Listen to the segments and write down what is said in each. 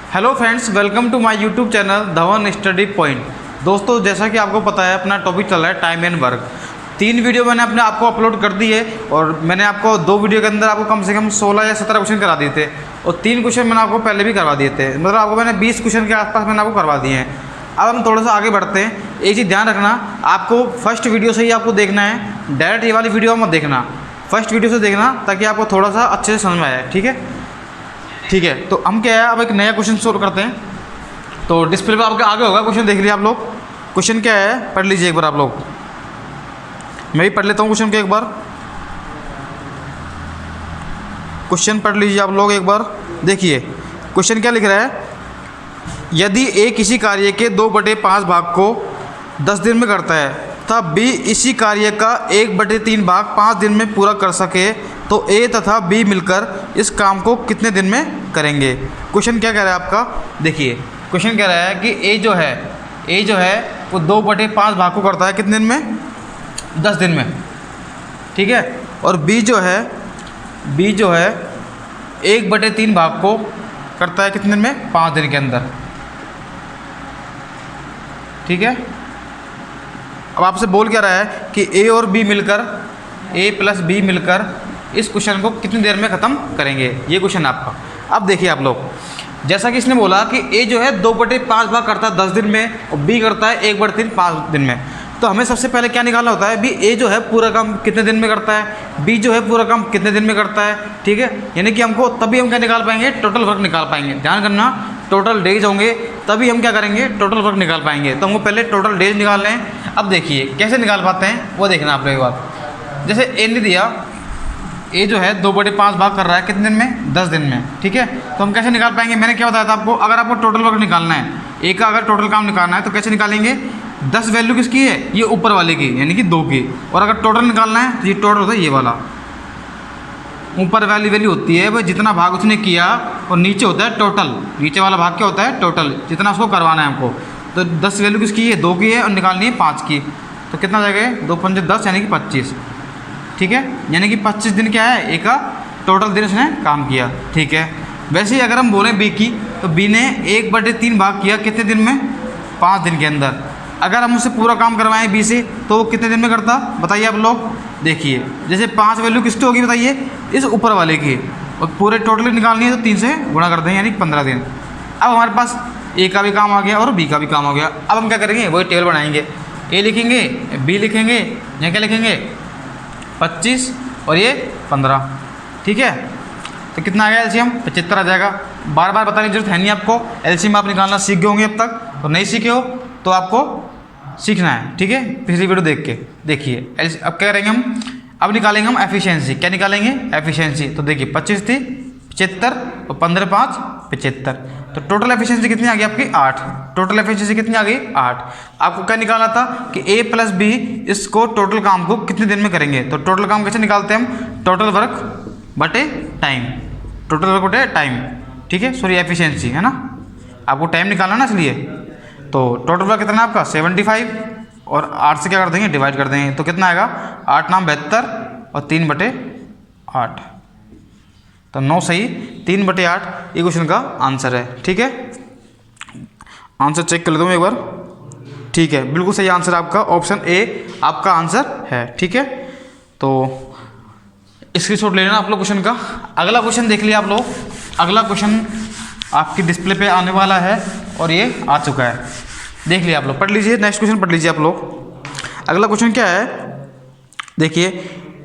Hello friends, welcome to my YouTube channel Dhawan study point. दोस्तों, जैसा कि आपको पता है, अपना टॉपिक चल रहा है टाइम एंड वर्क। 3 वीडियो मैंने अपने आपको अपलोड कर दी है और मैंने आपको 2 वीडियो के अंदर आपको कम से कम 16 या 17 क्वेश्चन करा दिए थे और 3 क्वेश्चन मैंने आपको पहले भी करवा दिए थे। मतलब आपको मैंने 20 क्वेश्चन के आसपास मैंने आपको करवा दिए हैं। अब हम थोड़ा सा आगे बढ़ते हैं। एक चीज़ ध्यान रखना, आपको फर्स्ट वीडियो से ही आपको देखना है, डायरेक्ट ये वाली वीडियो मत देखना, फर्स्ट वीडियो से देखना ताकि आपको थोड़ा सा अच्छे से समझ में आए। ठीक है, तो हम क्या है, अब एक नया क्वेश्चन सोल्व करते हैं। तो डिस्प्ले पर आपके आगे होगा क्वेश्चन, देख लिया आप लोग। क्वेश्चन क्या है, पढ़ लीजिए एक बार आप लोग। मैं भी पढ़ लेता हूँ क्वेश्चन को एक बार। क्वेश्चन पढ़ लीजिए आप लोग एक बार। देखिए क्वेश्चन क्या लिख रहा है, यदि ए किसी कार्य के 2/5 भाग को 10 दिन में करता है तब बी इसी कार्य का 1/3 भाग 5 दिन में पूरा कर सके तो ए तथा बी मिलकर इस काम को कितने दिन में करेंगे। क्वेश्चन क्या कह रहा है आपका, देखिए क्वेश्चन कह रहा है कि ए जो है वो 2/5 भाग को करता है कितने दिन में, 10 दिन में। ठीक है, और बी जो है 1/3 भाग को करता है कितने दिन में, 5 दिन के अंदर। ठीक है, अब आपसे बोल क्या रहा है कि ए और बी मिलकर, ए प्लस बी मिलकर इस क्वेश्चन को कितनी देर में ख़त्म करेंगे, ये क्वेश्चन आपका। अब देखिए आप लोग, जैसा कि इसने बोला कि ए जो है 2/5 भाग करता है 10 दिन में और बी करता है 1/3 5 दिन में। तो हमें सबसे पहले क्या निकालना होता है, बी ए जो है पूरा काम कितने दिन में करता है, बी जो है पूरा काम कितने दिन में करता है। ठीक है, यानी कि हमको तभी हम क्या निकाल पाएंगे, टोटल वर्क निकाल पाएंगे। ध्यान करना, टोटल डेज होंगे तभी हम क्या करेंगे, टोटल वर्क निकाल पाएंगे। तो हमको पहले टोटल डेज निकालने हैं। अब देखिए कैसे निकाल पाते हैं वो देखना आप लोग एक बार। जैसे ए ने दिया, ए जो है 2/5 भाग कर रहा है कितने दिन में, 10 दिन में। ठीक है, तो हम कैसे निकाल पाएंगे, मैंने क्या बताया था आपको, अगर आपको टोटल वर्क निकालना है, ए का अगर टोटल काम निकालना है तो कैसे निकालेंगे, 10 वैल्यू किसकी है, ये ऊपर वाले की यानी कि 2 की। और अगर टोटल निकालना है तो ये टोटल होता है ये वाला, ऊपर वाली वैल्यू होती है वो जितना भाग उसने किया और नीचे होता है टोटल। नीचे वाला भाग क्या होता है, टोटल, जितना उसको करवाना है हमको। तो 10 वैल्यू किसकी है, 2 की है और निकालनी है 5 की। तो कितना जाएगा, 2 पंजे 10 यानी कि 25। ठीक है, यानी कि 25 दिन क्या है, एक का टोटल दिन उसने काम किया। ठीक है, वैसे ही अगर हम बोलें बी की, तो बी ने 1/3 भाग किया कितने दिन में, 5 दिन के अंदर। अगर हम उससे पूरा काम करवाएं बी से तो वो कितने दिन में करता, बताइए आप लोग। देखिए जैसे 5 वैल्यू किसकी होगी बताइए, इस ऊपर वाले की, और पूरे टोटल निकालनी है तो 3 से गुणा कर दें यानी 15 दिन। अब हमारे पास ए का भी काम आ गया और बी का भी काम आ गया। अब हम क्या करेंगे, वही टेबल बनाएंगे, ए लिखेंगे, बी लिखेंगे, यहाँ क्या लिखेंगे 25 और ये 15। ठीक है, तो कितना आ गया एलसीएम, 75 आ जाएगा। बार बार बताने की जरूरत है नहीं आपको, एलसीएम आप निकालना सीख गए होंगे अब तक, और नहीं सीखे हो तो आपको सीखना है। ठीक है, पिछली वीडियो देख के देखिए। अब क्या करेंगे हम, अब निकालेंगे हम एफिशिएंसी। क्या निकालेंगे, एफिशिएंसी। तो देखिए 25 थी, 75 और 15 5 75। तो टोटल एफिशिएंसी कितनी आ गई आपकी, 8। टोटल एफिशिएंसी कितनी आ गई, 8। आपको क्या निकालना था कि ए प्लस बी इसको टोटल काम को कितने दिन में करेंगे। तो टोटल काम कैसे निकालते हैं हम, टोटल वर्क बटे टाइम, टोटल वर्क बटे टाइम। ठीक है, सॉरी एफिशिएंसी है ना, आपको टाइम निकालना ना, इसलिए। तो टोटल वर्क कितना आपका 75 और 8 से क्या कर देंगे, डिवाइड कर देंगे। तो कितना आएगा, 8 9 72 और 3/8। तो 9 सही, 3/8 ये क्वेश्चन का आंसर है। ठीक है, आंसर चेक कर लेता हूँ एक बार। ठीक है, बिल्कुल सही आंसर आपका, ऑप्शन ए आपका आंसर है। ठीक है, तो स्क्रीनशॉट ले लेना आप लोग क्वेश्चन का। अगला क्वेश्चन देख लिया आप लोग। अगला क्वेश्चन आपकी डिस्प्ले पे आने वाला है और ये आ चुका है, देख लिया आप लोग, पढ़ लीजिए। नेक्स्ट क्वेश्चन पढ़ लीजिए आप लोग। अगला क्वेश्चन क्या है, देखिए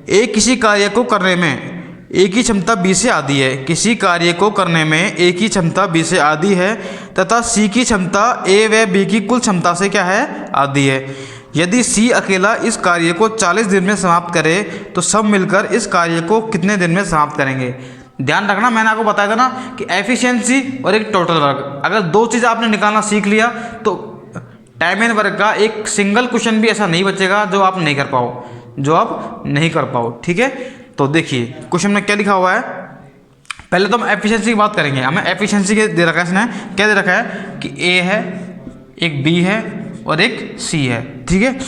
ए किसी कार्य को करने में ए की क्षमता बी से आधी है, किसी कार्य को करने में ए की क्षमता बी से आधी है तथा सी की क्षमता ए व बी की कुल क्षमता से क्या है, आधी है। यदि सी अकेला इस कार्य को 40 दिन में समाप्त करे तो सब मिलकर इस कार्य को कितने दिन में समाप्त करेंगे। ध्यान रखना, मैंने आपको बताया था ना कि एफिशिएंसी और एक टोटल वर्क, अगर 2 चीज़ आपने निकालना सीख लिया तो टाइम एंड वर्क का एक सिंगल क्वेश्चन भी ऐसा नहीं बचेगा जो आप नहीं कर पाओ। ठीक है, तो देखिए क्वेश्चन में क्या लिखा हुआ है। पहले तो हम एफिशिएंसी की बात करेंगे। हमें एफिशिएंसी के दे रखा है इसने, क्या दे रखा है कि ए है, एक बी है और एक सी है। ठीक है,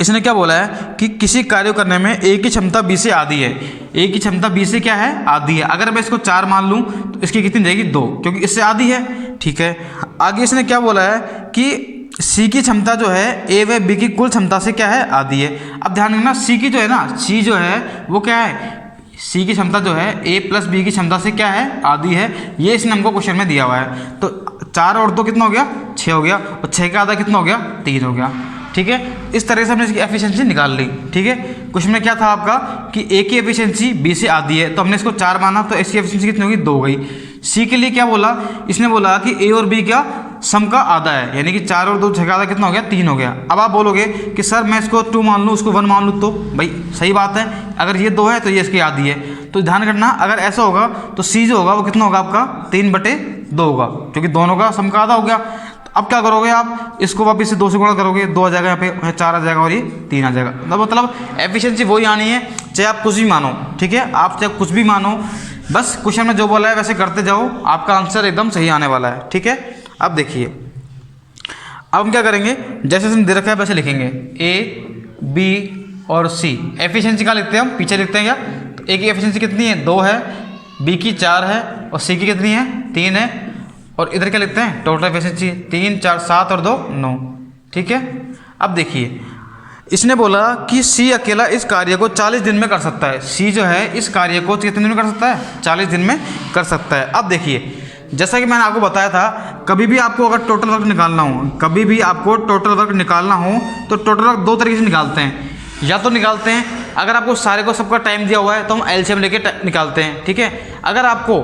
इसने क्या बोला है कि किसी कार्य करने में ए की क्षमता बी से आधी है। ए की क्षमता बी से क्या है, आधी है। अगर मैं इसको 4 मान लूँ तो इसकी कितनी रहेगी, 2, क्योंकि इससे आधी है। ठीक है, आगे इसने क्या बोला है कि सी की क्षमता जो है ए व बी की कुल क्षमता से क्या है, आधी है। अब ध्यान रखना, सी की जो है ना, सी जो है वो क्या है, सी की क्षमता जो है ए प्लस बी की क्षमता से क्या है, आधी है। ये इसने हमको क्वेश्चन में दिया हुआ है। तो 4 और 2 कितना हो गया, 6 हो गया, और 6 का आधा कितना हो गया, 3 हो गया। ठीक है, इस तरह से हमने इसकी एफिशिएंसी निकाल ली। ठीक है, क्वेश्चन में क्या था आपका कि ए की एफिशिएंसी बी से आधी है, तो हमने इसको 4 माना, तो इसकी एफिशिएंसी कितनी होगी, 2 हो गई। सी के लिए क्या बोला, इसने बोला कि ए और बी क्या सम का आधा है, यानी कि 4 और 2 6 का आधा कितना हो गया, 3 हो गया। अब आप बोलोगे कि सर मैं इसको 2 मान लूँ, उसको 1 मान लूँ, तो भाई सही बात है, अगर ये 2 है तो ये इसकी आधी है। तो ध्यान रखना, अगर ऐसा होगा तो सी जो होगा वो कितना होगा आपका, 3/2 होगा, क्योंकि दोनों का सम का आधा हो गया। अब क्या करोगे आप, इसको वापस से 2 से गुणा करोगे, 2 आ जाएगा, यहाँ पे 4 आ जाएगा और ये 3 आ जाएगा। मतलब एफिशिएंसी वही आनी है, चाहे आप कुछ भी मानो। ठीक है, आप चाहे कुछ भी मानो, बस क्वेश्चन में जो बोला है वैसे करते जाओ, आपका आंसर एकदम सही आने वाला है। ठीक है, अब देखिए, अब हम क्या करेंगे, जैसे हमने दे रखा है वैसे लिखेंगे, ए बी और सी। एफिशिएंसी कहाँ लिखते हैं हम, पीछे लिखते हैं क्या, तो ए की एफिशिएंसी कितनी है, 2 है, बी की 4 है, और सी की कितनी है, 3 है, और इधर क्या लिखते हैं, टोटल एफिशिएंसी 3 4 7 और 2 9। ठीक है, अब देखिए, इसने बोला कि सी अकेला इस कार्य को 40 दिन में कर सकता है। सी जो है इस कार्य को कितने दिन में कर सकता है, 40 दिन में कर सकता है। अब देखिए, जैसा कि मैंने आपको बताया था, कभी भी आपको अगर टोटल वर्क निकालना हो, कभी भी आपको टोटल वर्क निकालना हो तो टोटल वर्क 2 तरीके से निकालते हैं। या तो निकालते हैं, अगर आपको सारे को सबका टाइम दिया हुआ है तो हम एलसीएम लेके निकालते हैं। ठीक है, अगर आपको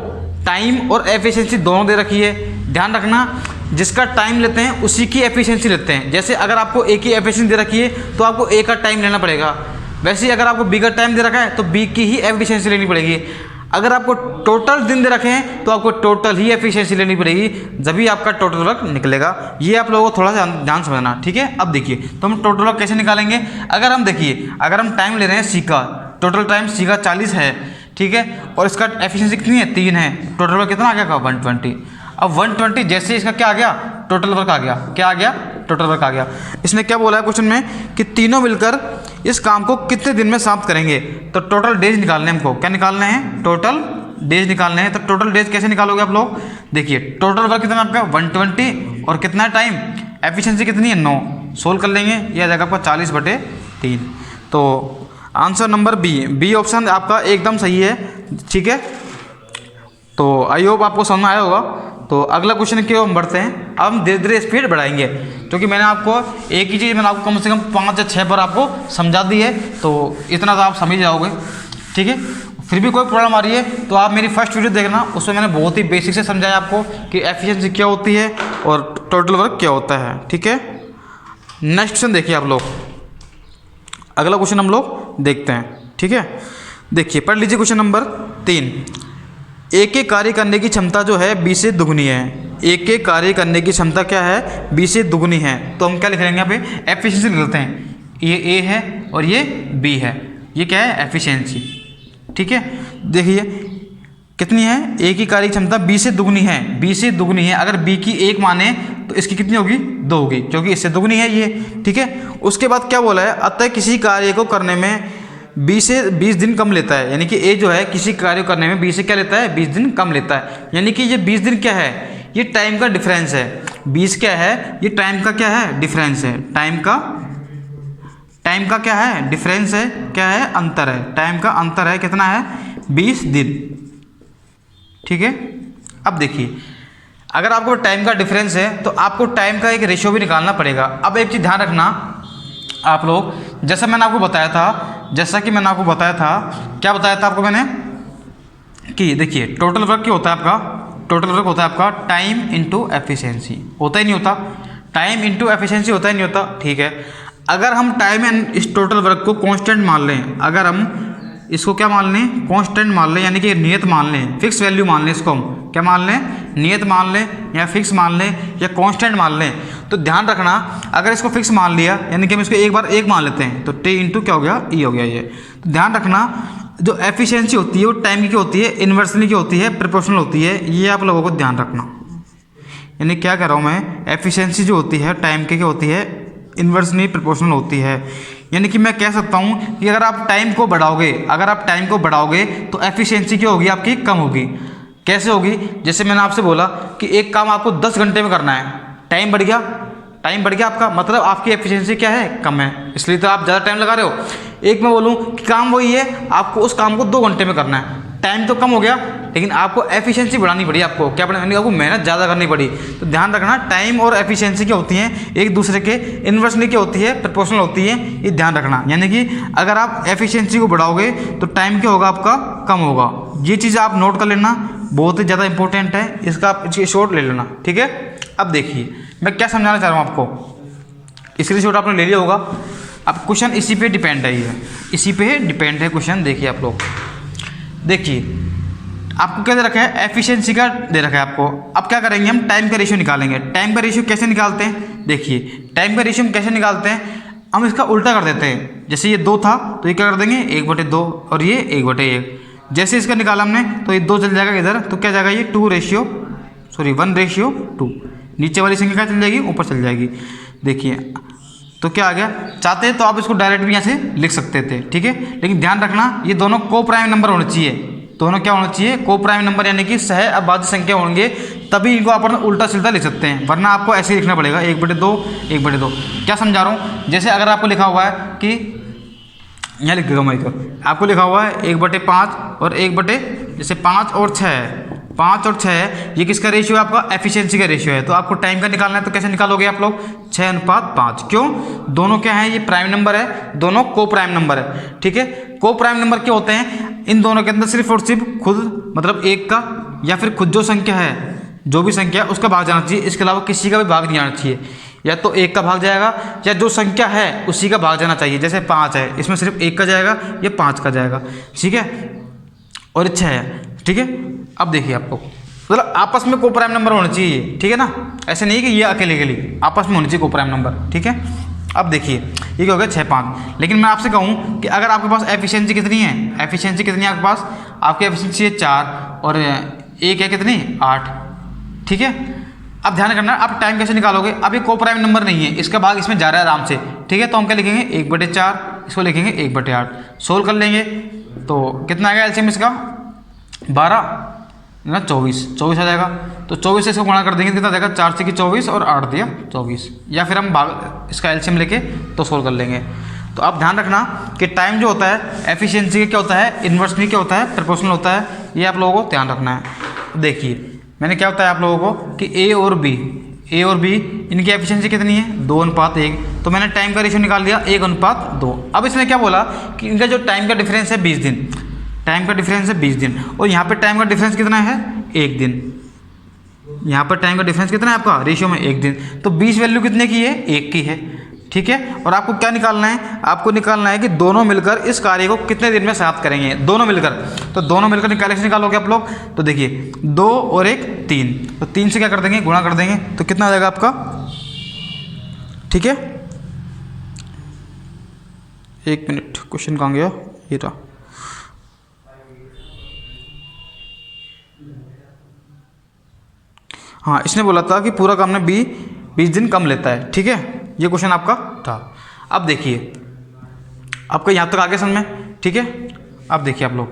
टाइम और एफिशिएंसी दोनों दे रखी है, ध्यान रखना, जिसका टाइम लेते हैं उसी की एफिशिएंसी लेते हैं। जैसे अगर आपको ए की एफिशिएंसी दे रखी है तो आपको ए का टाइम लेना पड़ेगा, वैसे ही अगर आपको बी का टाइम दे रखा है तो बी की ही एफिशिएंसी लेनी पड़ेगी। अगर आपको टोटल दिन दे रखे हैं तो आपको टोटल ही एफिशिएंसी लेनी पड़ेगी, जब ही आपका टोटल वर्क निकलेगा। ये आप लोगों को थोड़ा सा ध्यान समझना। ठीक है, अब देखिए, तो हम टोटल वर्क कैसे निकालेंगे, अगर हम देखिए, अगर हम टाइम ले रहे हैं सी का, टोटल टाइम सी का 40 है। ठीक है, और इसका एफिशिएंसी कितनी है, 3 है, टोटल वर्क कितना आ गया, 120। अब 120 जैसे इसका क्या आ गया, टोटल वर्क आ गया, क्या आ गया, टोटल वर्क आ गया। इसने क्या बोला है क्वेश्चन में कि तीनों मिलकर इस काम को कितने दिन में समाप्त करेंगे। तो टोटल डेज निकालने हमको, क्या निकालने हैं, टोटल डेज निकालने हैं। तो टोटल डेज कैसे निकालोगे आप लोग, देखिए, टोटल वर्क कितना आपका 120, और कितना टाइम, एफिशिएंसी कितनी है 9, सोल्व कर लेंगे, यह आ जाएगा आपका 40/3। तो आंसर नंबर बी ऑप्शन आपका एकदम सही है। ठीक है, तो आई होप आपको समझ में आया होगा। तो अगला क्वेश्चन की ओर हम बढ़ते हैं। अब हम धीरे धीरे स्पीड बढ़ाएंगे, क्योंकि मैंने आपको एक ही चीज़ मैंने आपको कम से कम 5 या 6 बार आपको समझा दी है, तो इतना तो आप समझ जाओगे। ठीक है, फिर भी कोई प्रॉब्लम आ रही है तो आप मेरी फर्स्ट वीडियो देखना, उसमें मैंने बहुत ही बेसिक से समझाया आपको कि एफिशिएंसी क्या होती है और टोटल वर्क क्या होता है। ठीक है, नेक्स्ट क्वेश्चन देखिए आप लोग, अगला क्वेश्चन हम लोग देखते हैं। ठीक है, देखिए, पढ़ लीजिए क्वेश्चन नंबर 3। ए के कार्य करने की क्षमता जो है बी से दुगनी है। ए के कार्य करने की क्षमता क्या है, बी से दुगनी है। तो हम क्या लिख लेंगे यहाँ पे, एफिशिएंसी लिख लेते हैं। ये ए है और ये बी है, ये क्या है, एफिशिएंसी। ठीक है, देखिए कितनी है, ए की कार्य क्षमता बी से दुगनी है, बी से दुगनी है। अगर बी की 1 माने तो इसकी कितनी होगी, 2 होगी, क्योंकि इससे दुगनी है ये। ठीक है, उसके बाद क्या बोला है, अतः किसी कार्य को करने में 20 से 20 दिन कम लेता है। यानी कि ए जो है किसी कार्य करने में 20 से क्या लेता है, 20 दिन कम लेता है। यानी कि ये 20 दिन क्या है, ये टाइम का डिफरेंस है। 20 क्या है, ये टाइम का क्या है, डिफरेंस है। टाइम का क्या है, डिफरेंस है, क्या है, अंतर है। टाइम का अंतर है, कितना है, 20 दिन। ठीक है, अब देखिए, अगर आपको टाइम का डिफरेंस है तो आपको टाइम का एक रेशियो भी निकालना पड़ेगा। अब एक चीज़ ध्यान रखना आप लोग, जैसा कि मैंने आपको बताया था, क्या बताया था आपको मैंने, कि देखिए टोटल वर्क क्या होता है आपका, टोटल वर्क होता है आपका टाइम इंटू एफिशिएंसी, होता ही नहीं होता, टाइम इंटू एफिशिएंसी होता ही नहीं होता। ठीक है, अगर हम टाइम एंड इस टोटल वर्क को कांस्टेंट मान लें, अगर हम इसको क्या मान लें, कांस्टेंट मान लें, यानी कि नियत मान लें, फिक्स वैल्यू मान लें, इसको हम क्या मान लें, नियत मान लें, या फिक्स मान लें, या कांस्टेंट मान लें। तो ध्यान रखना, अगर इसको फिक्स मान लिया, यानी कि हम इसको एक बार 1 मान लेते हैं, तो टी इंटू क्या हो गया, ई हो गया ये। तो ध्यान रखना, जो एफिशिएंसी होती है वो टाइम की होती है, इन्वर्सली की होती है, प्रोपोर्शनल होती है, ये आप लोगों को ध्यान रखना। यानी क्या कह रहा हूँ मैं, एफिशिएंसी जो होती है टाइम की क्या होती है, इन्वर्सली प्रोपोर्शनल होती है। यानी कि मैं कह सकता हूँ कि अगर आप टाइम को बढ़ाओगे तो एफिशिएंसी क्या होगी आपकी, कम होगी। कैसे होगी? जैसे मैंने आपसे बोला कि एक काम आपको 10 घंटे में करना है, टाइम बढ़ गया आपका, मतलब आपकी एफिशिएंसी क्या है, कम है, इसलिए तो आप ज़्यादा टाइम लगा रहे हो। एक मैं बोलूँ कि काम वही है, आपको उस काम को 2 घंटे में करना है, टाइम तो कम हो गया लेकिन आपको एफिशिएंसी बढ़ानी पड़ी, आपको क्या बढ़ानी, आपको मेहनत ज़्यादा करनी पड़ी। तो ध्यान रखना, टाइम और एफिशिएंसी क्या होती हैं, एक दूसरे के इन्वर्सली क्या होती है, प्रोपोर्शनल होती है, ये ध्यान रखना। यानी कि अगर आप एफिशिएंसी को बढ़ाओगे तो टाइम क्या होगा आपका, कम होगा। ये चीज़ आप नोट कर लेना, बहुत ही ज़्यादा इंपॉर्टेंट है, इसकी शॉर्ट ले लेना, ठीक है। अब देखिए मैं क्या समझाना चाह रहा हूँ आपको, स्क्रीन शॉट आपने ले लिया होगा। अब क्वेश्चन इसी पे डिपेंड है, ये इसी पे डिपेंड है क्वेश्चन। देखिए आप लोग, देखिए आपको क्या दे रखा है, एफिशिएंसी का दे रखा है आपको। अब क्या करेंगे, हम टाइम का रेशियो निकालेंगे। टाइम का रेशियो कैसे निकालते हैं, देखिए टाइम का रेशियो हम कैसे निकालते हैं, हम इसका उल्टा कर देते हैं। जैसे ये 2 था तो ये क्या कर देंगे 1/2 और ये 1/1। जैसे इसका निकाला हमने तो ये 2 चल जाएगा इधर, तो क्या जाएगा ये 1:2। नीचे वाली संख्या क्या चल जाएगी, ऊपर चल जाएगी। देखिए तो क्या आ गया, चाहते हैं तो आप इसको डायरेक्ट भी यहाँ से लिख सकते थे, ठीक है। लेकिन ध्यान रखना ये दोनों को प्राइम नंबर होने चाहिए, दोनों क्या होना चाहिए, को प्राइम नंबर, यानी कि सह अभाज्य संख्या होंगे, तभी इनको अपन उल्टा सीधा लिख सकते हैं, वरना आपको ऐसे ही लिखना पड़ेगा 1/2। क्या समझा रहा हूँ, जैसे अगर आपको लिखा हुआ है कि यहाँ लिख देगा मैं इधर, आपको लिखा हुआ है 1/5 और 1/, जैसे 5 और 6 है, 5 और 6 है, ये किसका रेशियो है, आपका एफिशिएंसी का रेशियो है। तो आपको टाइम का निकालना है तो कैसे निकालोगे आप लोग, 6:5। क्यों, दोनों क्या है, ये प्राइम नंबर है, दोनों को प्राइम नंबर है, ठीक है। को प्राइम नंबर क्या होते हैं, इन दोनों के अंदर सिर्फ और सिर्फ खुद, मतलब एक का या फिर खुद जो संख्या है, जो भी संख्या है उसका भाग जाना चाहिए, इसके अलावा किसी का भी भाग नहीं आना चाहिए। या तो 1 का भाग जाएगा या जो संख्या है उसी का भाग जाना चाहिए। जैसे 5 है, इसमें सिर्फ 1 का जाएगा, ये 5 का जाएगा, ठीक है। और 6 है, ठीक है। अब देखिए आपको, मतलब आपस में को प्राइम नंबर होना चाहिए, ठीक है ना, ऐसे नहीं कि ये अकेले के लिए, आपस में होनी चाहिए को प्राइम नंबर, ठीक है। अब देखिए ये क्या हो गया 6/5। लेकिन मैं आपसे कहूँ कि अगर आपके पास एफिशिएंसी कितनी है, एफिशिएंसी कितनी है आपके पास, आपकी एफिशिएंसी है 4 और 1 है कितनी 8, ठीक है। अब ध्यान करना, आप टाइम कैसे निकालोगे, अब ये को प्राइम नंबर नहीं है, इसका भाग इसमें जा रहा है आराम से, ठीक है। तो हम क्या लिखेंगे 1/4, इसको लिखेंगे 1/8, सोल्व कर लेंगे तो कितना आएगा एलसीएम इसका 12 ना 24 आ जाएगा। तो 24 से इसको गुणा कर देंगे, कितना जाएगा 4 से 24 और 8 दिया 24, या फिर हम भाग इसका एलसीएम लेके तो सोल्व कर लेंगे। तो आप ध्यान रखना कि टाइम जो होता है एफिशिएंसी क्या होता है, इन्वर्सली क्या होता है, प्रोपोर्शनल होता है, ये आप लोगों को ध्यान रखना है। देखिए मैंने क्या बताया आप लोगों को कि ए और बी इनकी एफिशिएंसी कितनी है 2:1, तो मैंने टाइम का रेशियो निकाल लिया 1:2। अब इसने क्या बोला कि इनका जो टाइम का डिफरेंस है 20 दिन, टाइम का डिफरेंस है 20 दिन, और यहाँ पे टाइम का डिफरेंस कितना है 1 दिन, यहाँ पर टाइम का डिफरेंस कितना है आपका रेशियो में 1 दिन, तो 20 वैल्यू कितने की है 1 की है, ठीक है। और आपको क्या निकालना है, आपको निकालना है कि दोनों मिलकर इस कार्य को कितने दिन में समाप्त करेंगे, दोनों मिलकर। तो दोनों मिलकर कैसे निकालोगे आप लोग, तो देखिए 2 और 1 3, तो 3 से क्या कर देंगे गुणा कर देंगे, तो कितना आ जाएगा आपका, ठीक है। 1 मिनट, क्वेश्चन कहाँ गया, ये रहा। हाँ, इसने बोला था कि पूरा काम में 20 दिन कम लेता है, ठीक है, ये क्वेश्चन आपका था। अब देखिए आपका यहाँ तक आगे समझ में, ठीक है। अब देखिए आप लोग,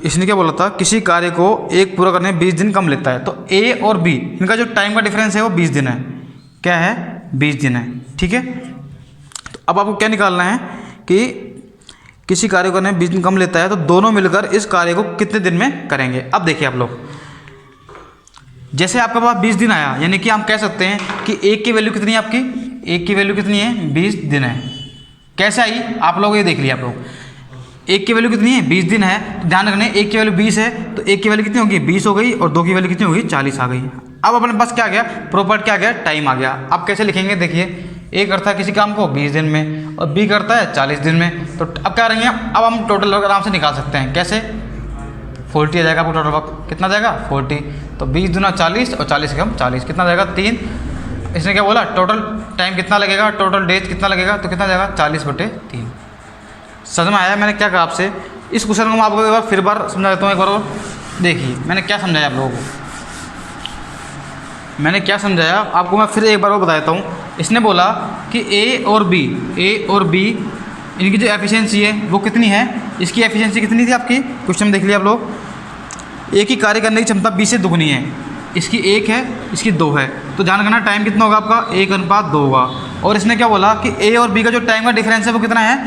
इसने क्या बोला था, किसी कार्य को एक पूरा करने में 20 दिन कम लेता है, तो ए और बी इनका जो टाइम का डिफरेंस है वो 20 दिन है, क्या है 20 दिन है, ठीक है। तो अब आपको क्या निकालना है कि किसी कार्य को करने में 20 दिन कम लेता है, तो दोनों मिलकर इस कार्य को कितने दिन में करेंगे। अब देखिए आप लोग, जैसे आपके पास 20 दिन आया, यानी कि हम कह सकते हैं कि 1 की वैल्यू कितनी है, आपकी 1 की वैल्यू कितनी है 20 दिन है। कैसे आई आप लोग, ये देख लिया आप लोग, 1 की वैल्यू कितनी है 20 दिन है, तो ध्यान रखना 1 की वैल्यू 20 है, तो 1 की वैल्यू कितनी होगी 20 हो गई, और 2 की वैल्यू कितनी होगी 40 आ गई। अब अपने पास क्या आ गया, प्रॉपर्टी क्या आ गया, टाइम आ गया। अब कैसे लिखेंगे, देखिए ए करता है किसी काम को 20 दिन में और बी करता है 40 दिन में, तो अब क्या करेंगे, अब हम टोटल वर्क आराम से निकाल सकते हैं। कैसे, 40 आ जाएगा आपको टोटल वर्क, कितना जाएगा 40, तो 20 दूना 40 और 40 कम 40, कितना जाएगा 3। इसने क्या बोला, टोटल टाइम कितना लगेगा, टोटल डेज कितना लगेगा, तो कितना जाएगा 40/3। समझ में आया मैंने क्या कहा आपसे। इस क्वेश्चन को मैं आपको एक बार फिर बार समझा देता हूँ एक बार और। देखिए मैंने क्या समझाया आप लोगों को, मैंने क्या समझाया आपको, मैं फिर एक बार वो बताता हूँ। इसने बोला कि ए और बी इनकी जो एफिशिएंसी है वो कितनी है, इसकी एफिशिएंसी कितनी थी आपकी, क्वेश्चन देख लिया आप लोग। ए की कार्य करने की क्षमता बी से दुगनी है, इसकी 1 है, इसकी 2 है, तो ध्यान करना टाइम कितना होगा आपका 1:2 होगा। और इसने क्या बोला कि ए और बी का जो टाइम का डिफरेंस है वो कितना है,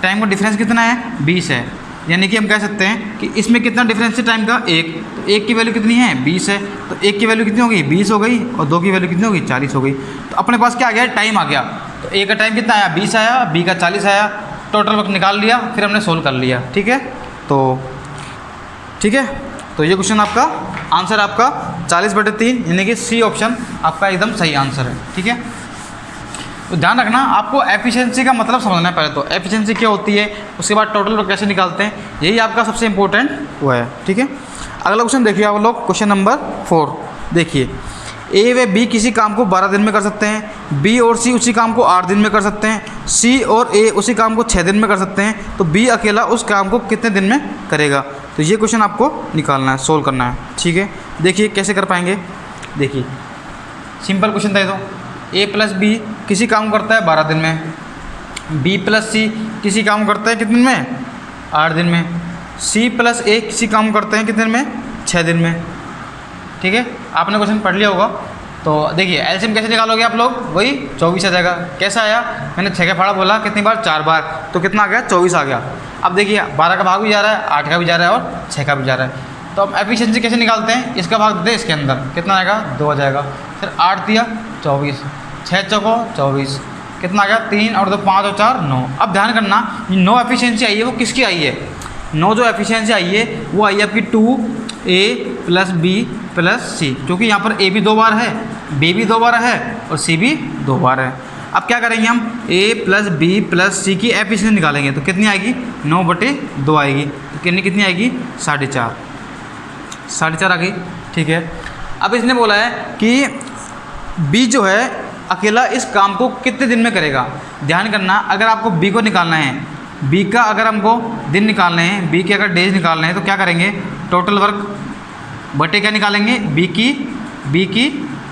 टाइम का डिफरेंस कितना है 20 है। यानी कि हम कह सकते हैं कि इसमें कितना डिफरेंस है टाइम का 1, तो 1 की वैल्यू कितनी है 20 है, तो 1 की वैल्यू कितनी होगी 20 हो गई, और 2 की वैल्यू कितनी होगी 40 हो गई। तो अपने पास क्या आ गया, टाइम आ गया। तो ए का टाइम कितना आया 20 आया, बी का 40 आया, टोटल वक्त निकाल लिया, फिर हमने सोल्व कर लिया। ठीक है, तो ठीक है, तो ये क्वेश्चन आपका आंसर आपका 40/3 यानी कि सी ऑप्शन आपका एकदम सही आंसर है। ठीक है, तो ध्यान रखना आपको एफिशिएंसी का मतलब समझना है पहले तो, एफिशिएंसी क्या होती है, उसके बाद टोटल वर्क कैसे निकालते हैं, यही आपका सबसे इंपॉर्टेंट वो है। ठीक है, अगला क्वेश्चन देखिए आप लोग, क्वेश्चन नंबर 4 देखिए। ए व बी किसी काम को 12 दिन में कर सकते हैं, बी और सी उसी काम को 8 दिन में कर सकते हैं, सी और ए उसी काम को 6 दिन में कर सकते हैं, तो बी अकेला उस काम को कितने दिन में करेगा। तो ये क्वेश्चन आपको निकालना है, सोल्व करना है। ठीक है, देखिए कैसे कर पाएंगे। देखिए सिंपल क्वेश्चन दे दो, ए प्लस बी किसी काम करता है 12 दिन में, बी प्लस सी किसी काम करता है कितने दिन में 8 दिन में, सी प्लस ए किसी काम करते हैं कितने दिन में 6 दिन में। ठीक है, आपने क्वेश्चन पढ़ लिया होगा। तो देखिए एलसीएम कैसे निकालोगे आप लोग, वही 24 आ जाएगा। कैसा आया, मैंने 6 का फाड़ा बोला कितनी बार 4 बार, तो कितना आ गया 24 आ गया। अब देखिए 12 का भाग भी जा रहा है, 8 का भी जा रहा है और 6 का भी जा रहा है। तो अब एफिशिएंसी कैसे निकालते हैं, इसका भाग दे इसके अंदर कितना आएगा 2 आ जाएगा, फिर 8 दिया 24, 6 चौको 24, कितना आ गया 3 और 2 5 और 4 9। अब ध्यान करना 9 एफिशिएंसी आई है वो किसकी आई है, 9 जो एफिशिएंसी आई है वो आई है आपकी 2A plus B plus C, क्योंकि यहाँ पर A भी 2 बार है, B भी 2 बार है और C भी 2 बार है। अब क्या करेंगे हम A plus B plus C की एफिशिएंसी निकालेंगे, तो कितनी आएगी 9/2 आएगी, तो कितनी आएगी 4.5 आ गई। ठीक है, अब इसने बोला है कि B जो है अकेला इस काम को कितने दिन में करेगा। ध्यान करना अगर आपको B को निकालना है, B का अगर हमको दिन निकालने हैं, B के अगर डेज निकालने हैं, तो क्या करेंगे टोटल वर्क बटे क्या निकालेंगे B की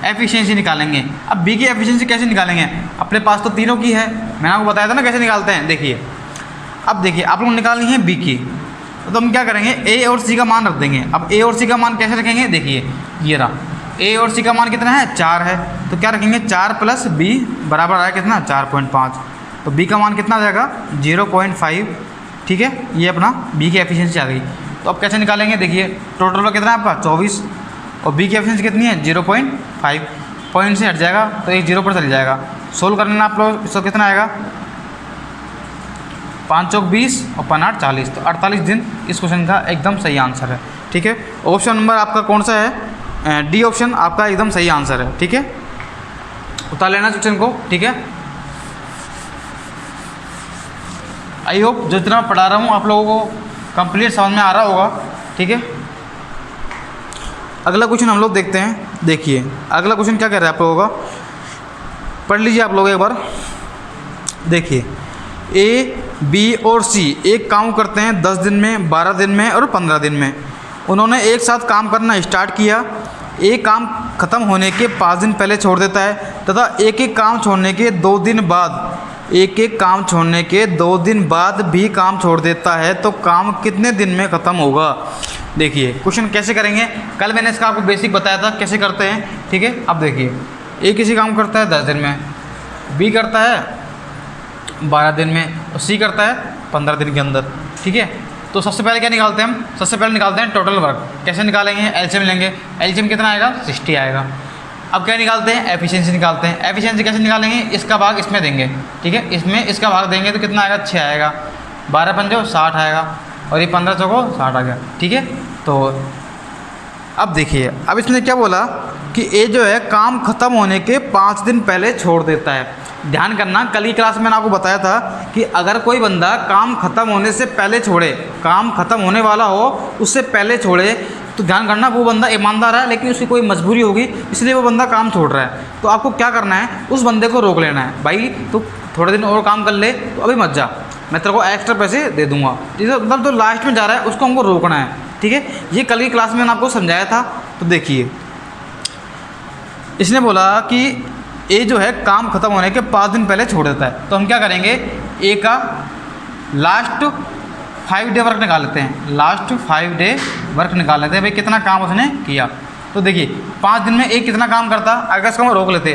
एफिशिएंसी निकालेंगे। अब B की एफिशिएंसी कैसे निकालेंगे, अपने पास तो तीनों की है, मैंने आपको बताया था ना कैसे निकालते हैं। देखिए अब देखिए आप लोग निकालनी है B की, तो हम क्या करेंगे A और C का मान रख देंगे। अब A और C का मान कैसे रखेंगे, देखिए ये रहा, A और C का मान कितना है 4 है, तो क्या रखेंगे 4 प्लस B बराबर आया कितना 4.5, तो B का मान कितना आ जाएगा 0.5। ठीक है, ये अपना B की एफिशिएंसी आ गई। तो अब कैसे निकालेंगे, देखिए टोटल वर्क कितना है आपका 24 और B की एफिशिएंसी कितनी है 0.5, पॉइंट से हट जाएगा तो एक 0 पर चल जाएगा। सोल्व करना आप लोग, इसको कितना आएगा 5 चौक 20 और 5 40, तो 48 दिन इस क्वेश्चन का एकदम सही आंसर है। ठीक है, ऑप्शन नंबर आपका कौन सा है, डी ऑप्शन आपका एकदम सही आंसर है। ठीक है, उतार लेना क्वेश्चन को। ठीक है, आई होप जितना पढ़ा रहा हूँ आप लोगों को कंप्लीट समझ में आ रहा होगा। ठीक है, अगला क्वेश्चन हम लोग देखते हैं। देखिए अगला क्वेश्चन क्या कह रहा है आप लोगों का, पढ़ लीजिए आप लोग एक बार। देखिए A, B और C एक काम करते हैं 10 दिन में, 12 दिन में और 15 दिन में। उन्होंने एक साथ काम करना स्टार्ट किया, एक काम ख़त्म होने के 5 दिन पहले छोड़ देता है तथा एक एक काम छोड़ने के 2 दिन बाद भी काम छोड़ देता है, तो काम कितने दिन में ख़त्म होगा। देखिए क्वेश्चन कैसे करेंगे, कल मैंने इसका आपको बेसिक बताया था कैसे करते हैं। ठीक है, अब देखिए A किसी काम करता है 10 दिन में, B करता है 12 दिन में और C करता है 15 दिन के अंदर। ठीक है, तो सबसे पहले क्या निकालते हैं हम, सबसे पहले निकालते हैं टोटल वर्क। कैसे निकालेंगे, एलसीएम लेंगे, एलसीएम कितना आएगा 60 आएगा। अब क्या निकालते हैं, एफिशिएंसी निकालते हैं। एफिशिएंसी कैसे निकालेंगे, इसका भाग इसमें देंगे। ठीक है, इसमें इसका भाग देंगे तो कितना आएगा 6 आएगा, 12 पंजो 60 आएगा और ये 15 चौको 60 आ गया। ठीक है, तो अब देखिए अब इसने क्या बोला कि ए जो है काम ख़त्म होने के 5 दिन पहले छोड़ देता है। ध्यान करना कल की क्लास में मैंने आपको बताया था कि अगर कोई बंदा काम ख़त्म होने से पहले छोड़े, काम ख़त्म होने वाला हो उससे पहले छोड़े, तो ध्यान करना वो बंदा ईमानदार है, लेकिन उसकी कोई मजबूरी होगी इसलिए वो बंदा काम छोड़ रहा है। तो आपको क्या करना है, उस बंदे को रोक लेना है, भाई तो थोड़े दिन और काम कर ले, तो अभी मत जा, मैं तेरे को एक्स्ट्रा पैसे दे दूंगा। जिसे मतलब जो लास्ट में जा रहा है उसको हमको रोकना है। ठीक है, ये कल की क्लास में मैंने आपको समझाया था। तो देखिए इसने बोला कि ए जो है काम ख़त्म होने के 5 दिन पहले छोड़ देता है, तो हम क्या करेंगे, ए का लास्ट 5 डे वर्क निकाल लेते हैं। लास्ट 5 डे वर्क निकाल लेते हैं, भाई कितना काम उसने किया। तो देखिए 5 दिन में ए कितना काम करता, अगर इसको हम रोक लेते,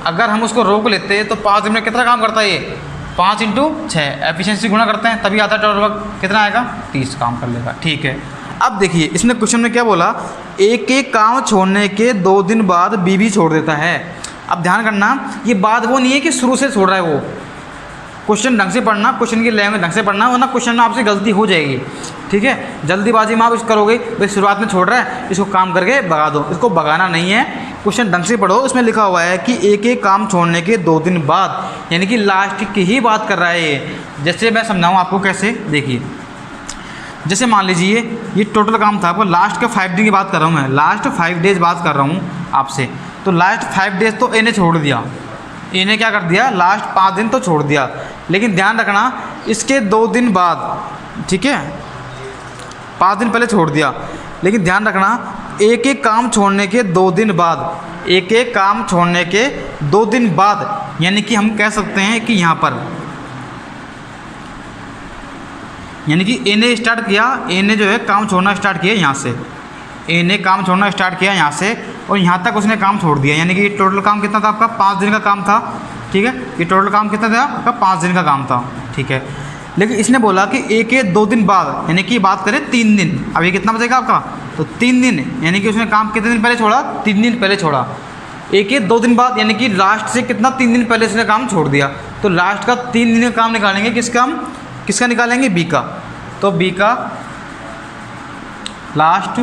अगर हम उसको रोक लेते तो 5 दिन में कितना काम करता है ये, 5 × 6 एफिशिएंसी गुणा करते हैं तभी आता है टोटल वर्क, कितना आएगा 30 काम कर लेगा। ठीक है, अब देखिए इसने क्वेश्चन में क्या बोला, ए के काम छोड़ने के 2 दिन बाद बी भी छोड़ देता है। अब ध्यान करना, ये बात वो नहीं है कि शुरू से छोड़ रहा है वो, क्वेश्चन ढंग से पढ़ना, क्वेश्चन की लैंग्वेज ढंग से पढ़ना, वरना क्वेश्चन में आपसे गलती हो जाएगी। ठीक है, जल्दीबाजी में आप इस करोगे, भाई शुरुआत में छोड़ रहा है इसको काम करके भगा दो, इसको भगाना नहीं है, क्वेश्चन ढंग से पढ़ो। इसमें लिखा हुआ है कि एक एक काम छोड़ने के 2 दिन बाद, यानी कि लास्ट की ही बात कर रहा है ये। जैसे मैं समझाऊँ आपको कैसे, देखिए जैसे मान लीजिए ये टोटल काम था, आपको लास्ट के 5 दिन की बात कर रहा हूँ मैं, लास्ट 5 डेज बात कर रहा हूँ आपसे। तो लास्ट 5 डेज तो ए ने छोड़ दिया, ए ने क्या कर दिया, लास्ट 5 दिन तो छोड़ दिया, लेकिन ध्यान रखना इसके 2 दिन बाद, ठीक है 5 दिन पहले छोड़ दिया, लेकिन ध्यान रखना एक एक काम छोड़ने के 2 दिन बाद, एक एक काम छोड़ने के 2 दिन बाद, यानी कि हम कह सकते हैं कि यहाँ पर, यानी कि ए ने स्टार्ट किया, ए ने जो है काम छोड़ना स्टार्ट किया यहाँ से, ए ने काम छोड़ना स्टार्ट किया यहाँ से और यहाँ तक उसने काम छोड़ दिया, यानी कि टोटल काम कितना था आपका, 5 दिन का काम था। ठीक है, ये टोटल काम कितना था आपका, 5 दिन का काम था। ठीक है, लेकिन इसने बोला कि एक के 2 दिन बाद, यानी कि बात करें 3 दिन, अब ये कितना बचेगा आपका, तो 3 दिन, यानी कि उसने काम कितने दिन पहले छोड़ा, 3 दिन पहले छोड़ा। एक के 2 दिन बाद, यानी कि लास्ट से कितना, 3 दिन पहले उसने काम छोड़ दिया, तो लास्ट का 3 दिन का काम निकालेंगे, किसका निकालेंगे, बी का। तो बी का लास्ट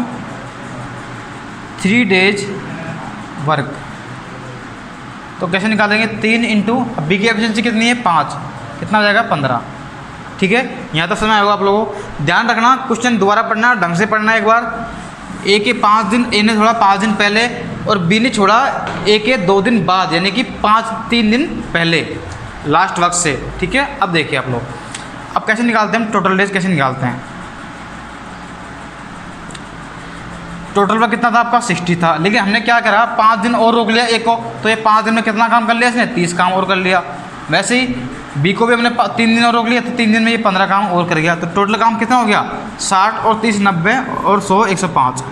3 डेज वर्क, तो कैसे निकालेंगे, 3 इंटू, बी की एफिशिएंसी कितनी है 5, कितना हो जाएगा 15। ठीक है, यहाँ तक समझ आएगा आप लोगों को। ध्यान रखना क्वेश्चन दोबारा पढ़ना, ढंग से पढ़ना एक बार। ए के 5 दिन, ए ने छोड़ा 5 दिन पहले और बी ने छोड़ा ए के 2 दिन बाद, यानी कि 3 दिन पहले लास्ट वक्त से। ठीक है, अब देखिए आप लोग, अब कैसे निकालते हैं हम टोटल डेज, कैसे निकालते हैं। टोटल वर्क कितना था आपका 60 था, लेकिन हमने क्या करा, 5 दिन और रोक लिया एक को, तो ये 5 दिन में कितना काम कर लिया इसने, 30 काम और कर लिया। वैसे ही बी को भी हमने 3 दिन और रोक लिया, तो 3 दिन में ये 15 काम और कर गया, तो टोटल काम कितना हो गया 60 और 30 90 और 100 105।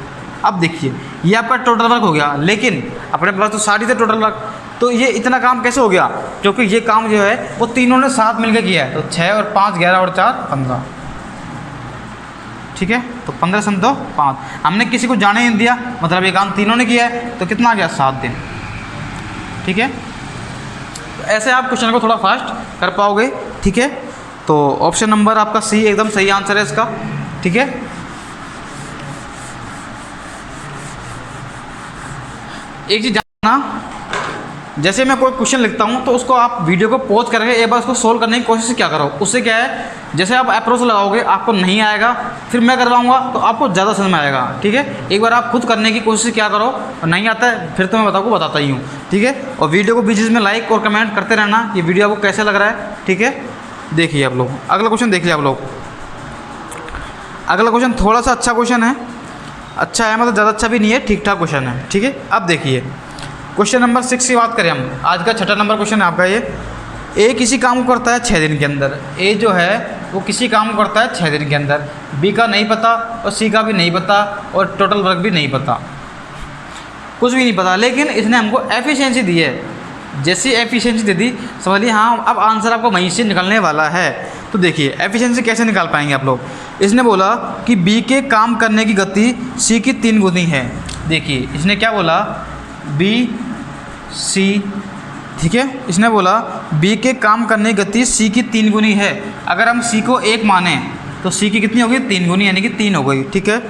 अब देखिए ये आपका टोटल वर्क हो गया, लेकिन अपने पास तो 60 थे टोटल वर्क, तो ये इतना काम कैसे हो गया, क्योंकि ये काम जो है वो तीनों ने साथ मिलकर किया है, तो 6 और 5 11 और 4 15। ठीक है, तो 15 सम तो 5, हमने किसी को जाने नहीं दिया, मतलब ये काम तीनों ने किया है, तो कितना आ गया 7 दिन। ठीक है, तो ऐसे आप क्वेश्चन को थोड़ा फास्ट कर पाओगे। ठीक है, तो ऑप्शन नंबर आपका सी एकदम सही आंसर है इसका। ठीक है, एक चीज जानना, जैसे मैं कोई क्वेश्चन लिखता हूँ तो उसको आप वीडियो को पॉज करके एक बार उसको सोल्व करने की कोशिश क्या करो, उससे क्या है, जैसे आप अप्रोच लगाओगे आपको नहीं आएगा, फिर मैं करवाऊंगा तो आपको ज़्यादा समझ में आएगा। ठीक है, एक बार आप खुद करने की कोशिश क्या करो, और नहीं आता है फिर तो मैं बताता ही हूँ। ठीक है, और वीडियो को बीच में लाइक और कमेंट करते रहना, ये वीडियो आपको कैसे लग रहा है। ठीक है, देखिए आप लोग अगला क्वेश्चन देख लिया आप लोग। अगला क्वेश्चन थोड़ा सा अच्छा क्वेश्चन है, अच्छा है मतलब ज़्यादा अच्छा भी नहीं है, ठीक ठाक क्वेश्चन है। ठीक है, अब देखिए क्वेश्चन नंबर 6 की बात करें हम, आज का 6ठा नंबर क्वेश्चन है आपका ये। ए किसी काम को करता है 6 दिन के अंदर, ए जो है वो किसी काम को करता है 6 दिन के अंदर, बी का नहीं पता और सी का भी नहीं पता और टोटल वर्क भी नहीं पता, कुछ भी नहीं पता, लेकिन इसने हमको एफिशिएंसी दी है। जैसी एफिशिएंसी दे दी समझ लीजिए, हाँ अब आंसर आपको वहीं से निकलने वाला है। तो देखिए एफिशिएंसी कैसे निकाल पाएंगे आप लोग। इसने बोला कि बी के काम करने की गति सी की 3 गुनी है। देखिए इसने क्या बोला, बी सी, ठीक है, इसने बोला बी के काम करने की गति सी की 3 गुनी है। अगर हम सी को 1 माने तो सी की कितनी होगी 3 गुनी, यानी कि 3 हो गई। ठीक है,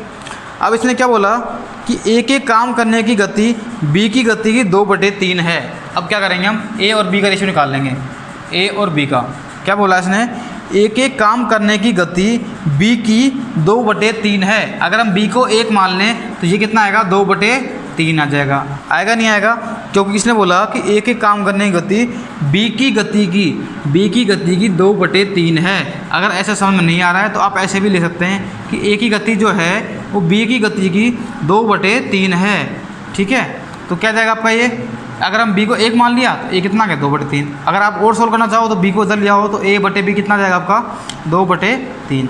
अब इसने क्या बोला कि ए के काम करने की गति बी की गति की 2/3 है। अब क्या करेंगे हम, ए और बी का रेशियो निकाल लेंगे, ए और बी का। क्या बोला इसने, ए के काम करने की गति बी की 2/3 है। अगर हम बी को 1 मान लें तो ये कितना आएगा 2/3 आ जाएगा, आएगा नहीं आएगा, क्योंकि इसने बोला कि ए के काम करने की गति बी की गति की 2/3 है। अगर ऐसा समझ में नहीं आ रहा है तो आप ऐसे भी ले सकते हैं कि ए की गति जो है वो बी की गति की 2/3 है। ठीक है, तो क्या जाएगा आपका ये, अगर हम b को 1 मान लिया तो a कितना है 2/3। अगर आप और सोल्व करना चाहो तो b को इधर लिया हो तो a/b कितना जाएगा आपका 2/3।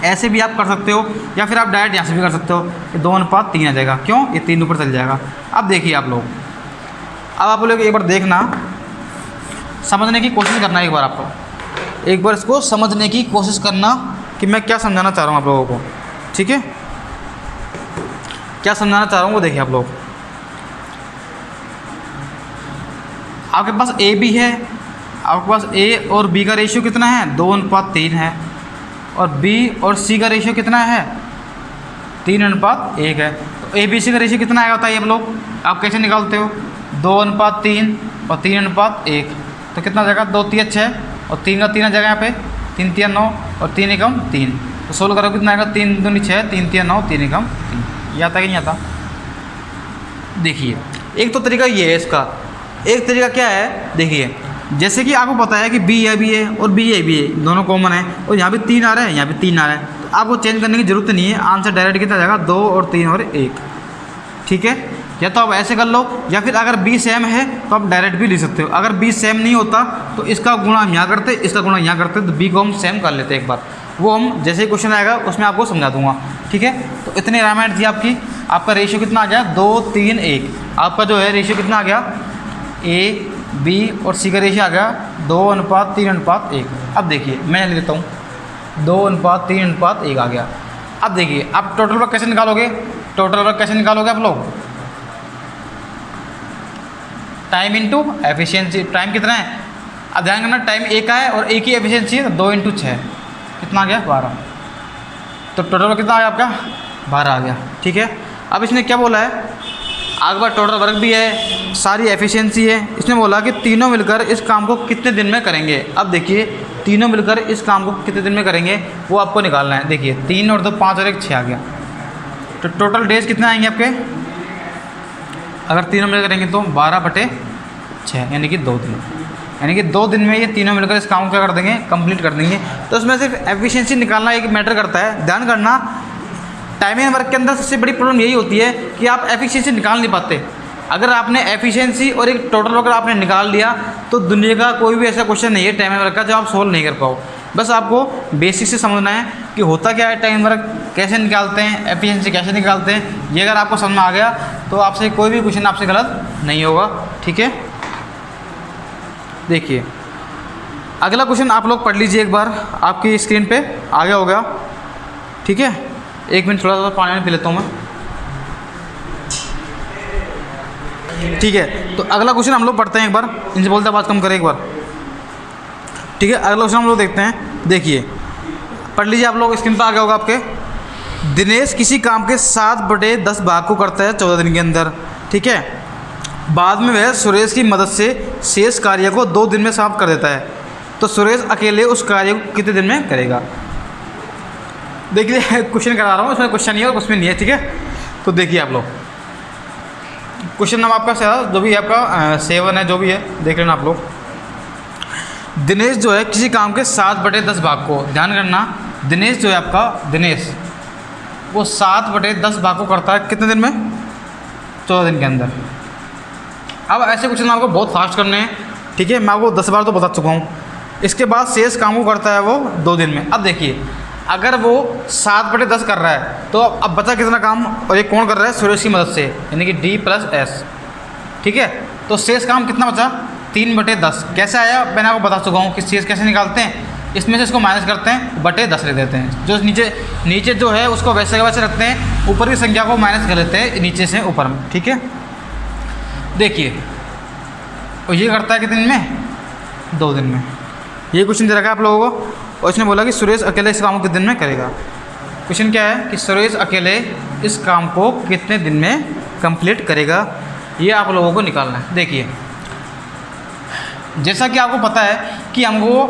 ऐसे भी आप कर सकते हो या फिर आप डायरेक्ट यहाँ से भी कर सकते हो, ये 2:3 आ जाएगा। क्यों, ये 3 ऊपर चल जाएगा। अब देखिए आप लोग, अब आप लोग एक बार देखना, समझने की कोशिश करना, एक बार इसको समझने की कोशिश करना कि मैं क्या समझाना चाह रहा हूँ आप लोगों को। ठीक है, क्या समझाना चाह रहा हूँ वो देखिए आप लोग। आपके पास ए बी है, आपके पास ए और बी का रेशियो कितना है 2:3 है, और बी और सी का रेशियो कितना है 3:1 है। तो ए बी सी का रेशियो कितना आएगा बताइए आप लोग, आप कैसे निकालते हो, 2:3 और 3:1, तो कितना आ जाएगा 2 3 6 और 3 का 3 आ जाएगा यहाँ पे, 3 3 9 और 3 एकम 3, तो सोल्व करो कितना आएगा 3 दूनी 6, 3 3 9, 3 एकम 3। ये आता कि नहीं आता। देखिए एक तो तरीका ये है इसका, एक तरीका क्या है देखिए, जैसे कि आपको पता है कि बी ए बी है और बी ए बी है, दोनों कॉमन है, और यहाँ भी 3 आ रहा है, यहाँ भी 3 आ रहा है, तो आपको चेंज करने की जरूरत नहीं है, आंसर डायरेक्ट कितना जाएगा 2 और 3 और 1। ठीक है, या तो आप ऐसे कर लो, या फिर अगर बी सेम है तो आप डायरेक्ट भी लिख सकते हो। अगर बी सेम नहीं होता तो इसका गुणा हम यहाँ करते, इसका गुणा यहाँ करते, तो बी को हम सेम कर लेते एक बार, वो हम जैसे ही क्वेश्चन आएगा उसमें आपको समझा दूंगा। ठीक है, तो इतनी अरेंजमेंट थी आपकी, आपका रेशियो कितना आ गया 2 3 1, आपका जो है रेशियो कितना आ गया ए बी और सी का रेशियो आ गया 2:3:1। अब देखिए मैं लिख देता हूँ 2:3:1 आ गया। अब देखिए आप टोटल वर्क कैसे निकालोगे, टोटल वर्क कैसे निकालोगे आप लोग, टाइम इंटू एफिशिएंसी। टाइम कितना है, अब ध्यान करना, टाइम एक का है और एक ही एफिशिएंसी है, तो 2 × 6 कितना आ गया 12, तो टोटल वर्क कितना आ गया आपका 12 आ गया। ठीक है, अब इसने क्या बोला है, आगे बार टोटल वर्क भी है, सारी एफिशिएंसी है, इसने बोला कि तीनों मिलकर इस काम को कितने दिन में करेंगे। अब देखिए तीनों मिलकर इस काम को कितने दिन में करेंगे वो आपको निकालना है। देखिए 3 और 2 5 और 1 6 आ गया, तो टोटल डेज कितने आएंगे आपके, अगर तीनों मिलकर करेंगे तो 12/6 यानी कि 2 दिन, यानी कि 2 दिन में ये तीनों मिलकर इस काम को क्या कर देंगे, कंप्लीट कर देंगे। तो उसमें सिर्फ एफिशिएंसी निकालना एक मैटर करता है। ध्यान करना, टाइमिंग वर्क के अंदर सबसे बड़ी प्रॉब्लम यही होती है कि आप एफिशिएंसी निकाल नहीं पाते। अगर आपने एफिशिएंसी और एक टोटल वर्क आपने निकाल लिया तो दुनिया का कोई भी ऐसा क्वेश्चन नहीं है टाइमिंग वर्क का जो आप सोल्व नहीं कर पाओ। बस आपको बेसिक से समझना है कि होता क्या है, टाइम वर्क कैसे निकालते हैं, एफिशिएंसी कैसे निकालते हैं। ये अगर आपको समझ में आ गया तो आपसे कोई भी क्वेश्चन आपसे गलत नहीं होगा। ठीक है, देखिए अगला क्वेश्चन आप लोग पढ़ लीजिए एक बार, आपकी स्क्रीन पे आ गया होगा। ठीक है, 1 मिनट थोड़ा सा पानी पी लेता हूँ मैं। ठीक है, तो अगला क्वेश्चन हम लोग पढ़ते हैं एक बार, इनसे बोलते हैं बात कम करें एक बार। ठीक है, अगला क्वेश्चन हम लोग देखते हैं। देखिए पढ़ लीजिए आप लोग, स्क्रीन पर आ गया होगा आपके। दिनेश किसी काम के 7/10 भाग को करता है 14 दिन के अंदर। ठीक है, बाद में वह सुरेश की मदद से शेष कार्य को 2 दिन में समाप्त कर देता है, तो सुरेश अकेले उस कार्य को कितने दिन में करेगा। देखिए क्वेश्चन करा रहा हूँ, इसमें क्वेश्चन नहीं है और कुछ भी नहीं है। ठीक है, तो देखिए आप लोग, क्वेश्चन नंबर आपका जो भी है आपका 7 है, जो भी है देख लेना आप लोग। दिनेश जो है किसी काम के 7/10 भाग को, ध्यान करना, दिनेश जो है आपका, दिनेश वो 7/10 भाग को करता है कितने दिन में, 14 दिन के अंदर। अब ऐसे क्वेश्चन आपको बहुत फास्ट करने हैं। ठीक है, मैं आपको 10 बार तो बता चुका हूँ। इसके बाद शेष काम को करता है वो 2 दिन में। अब देखिए अगर वो 7/10 कर रहा है तो अब बचा कितना काम, और ये कौन कर रहा है, सुरेश की मदद से, यानी कि D+S। ठीक है, तो शेष काम कितना बचा 3/10। कैसे आया मैंने आपको बता चुका हूँ कि शेष कैसे निकालते हैं, इसमें से इसको माइनस करते हैं, /10 लिख देते हैं। जो नीचे जो है उसको वैसे के वैसे रखते हैं, ऊपर की संख्या को माइनस कर लेते हैं नीचे से ऊपर में। ठीक है, देखिए और ये करता है कितने दिन में, 2 दिन में। ये क्वेश्चन दे रखा है आप लोगों को, और इसने बोला कि सुरेश अकेले इस काम को कितने दिन में करेगा। क्वेश्चन क्या है कि सुरेश अकेले इस काम को कितने दिन में कंप्लीट करेगा, ये आप लोगों को निकालना है। देखिए जैसा कि आपको पता है कि हमको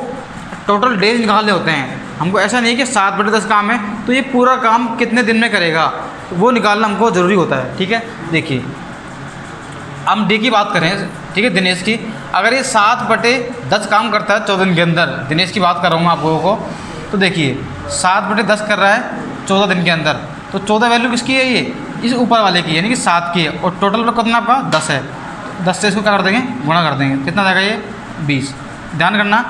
टोटल डेज निकालने होते हैं, हमको ऐसा नहीं कि 7/10 काम है तो ये पूरा काम कितने दिन में करेगा, वो निकालना हमको ज़रूरी होता है। ठीक है, देखिए हम डी की बात करें, ठीक है, दिनेश की, अगर ये 7/10 काम करता है 14 दिन के अंदर, दिनेश की बात कर रहा हूँ मैं आप लोगों को, तो देखिए 7/10 कर रहा है 14 दिन के अंदर, तो 14 वैल्यू किसकी है, इस ऊपर वाले की यानी कि 7 की है, और टोटल वर्क कितना आपका 10 है। 10 से इसको क्या कर देंगे, गुणा कर देंगे, कितना जाएगा ये 20। ध्यान करना,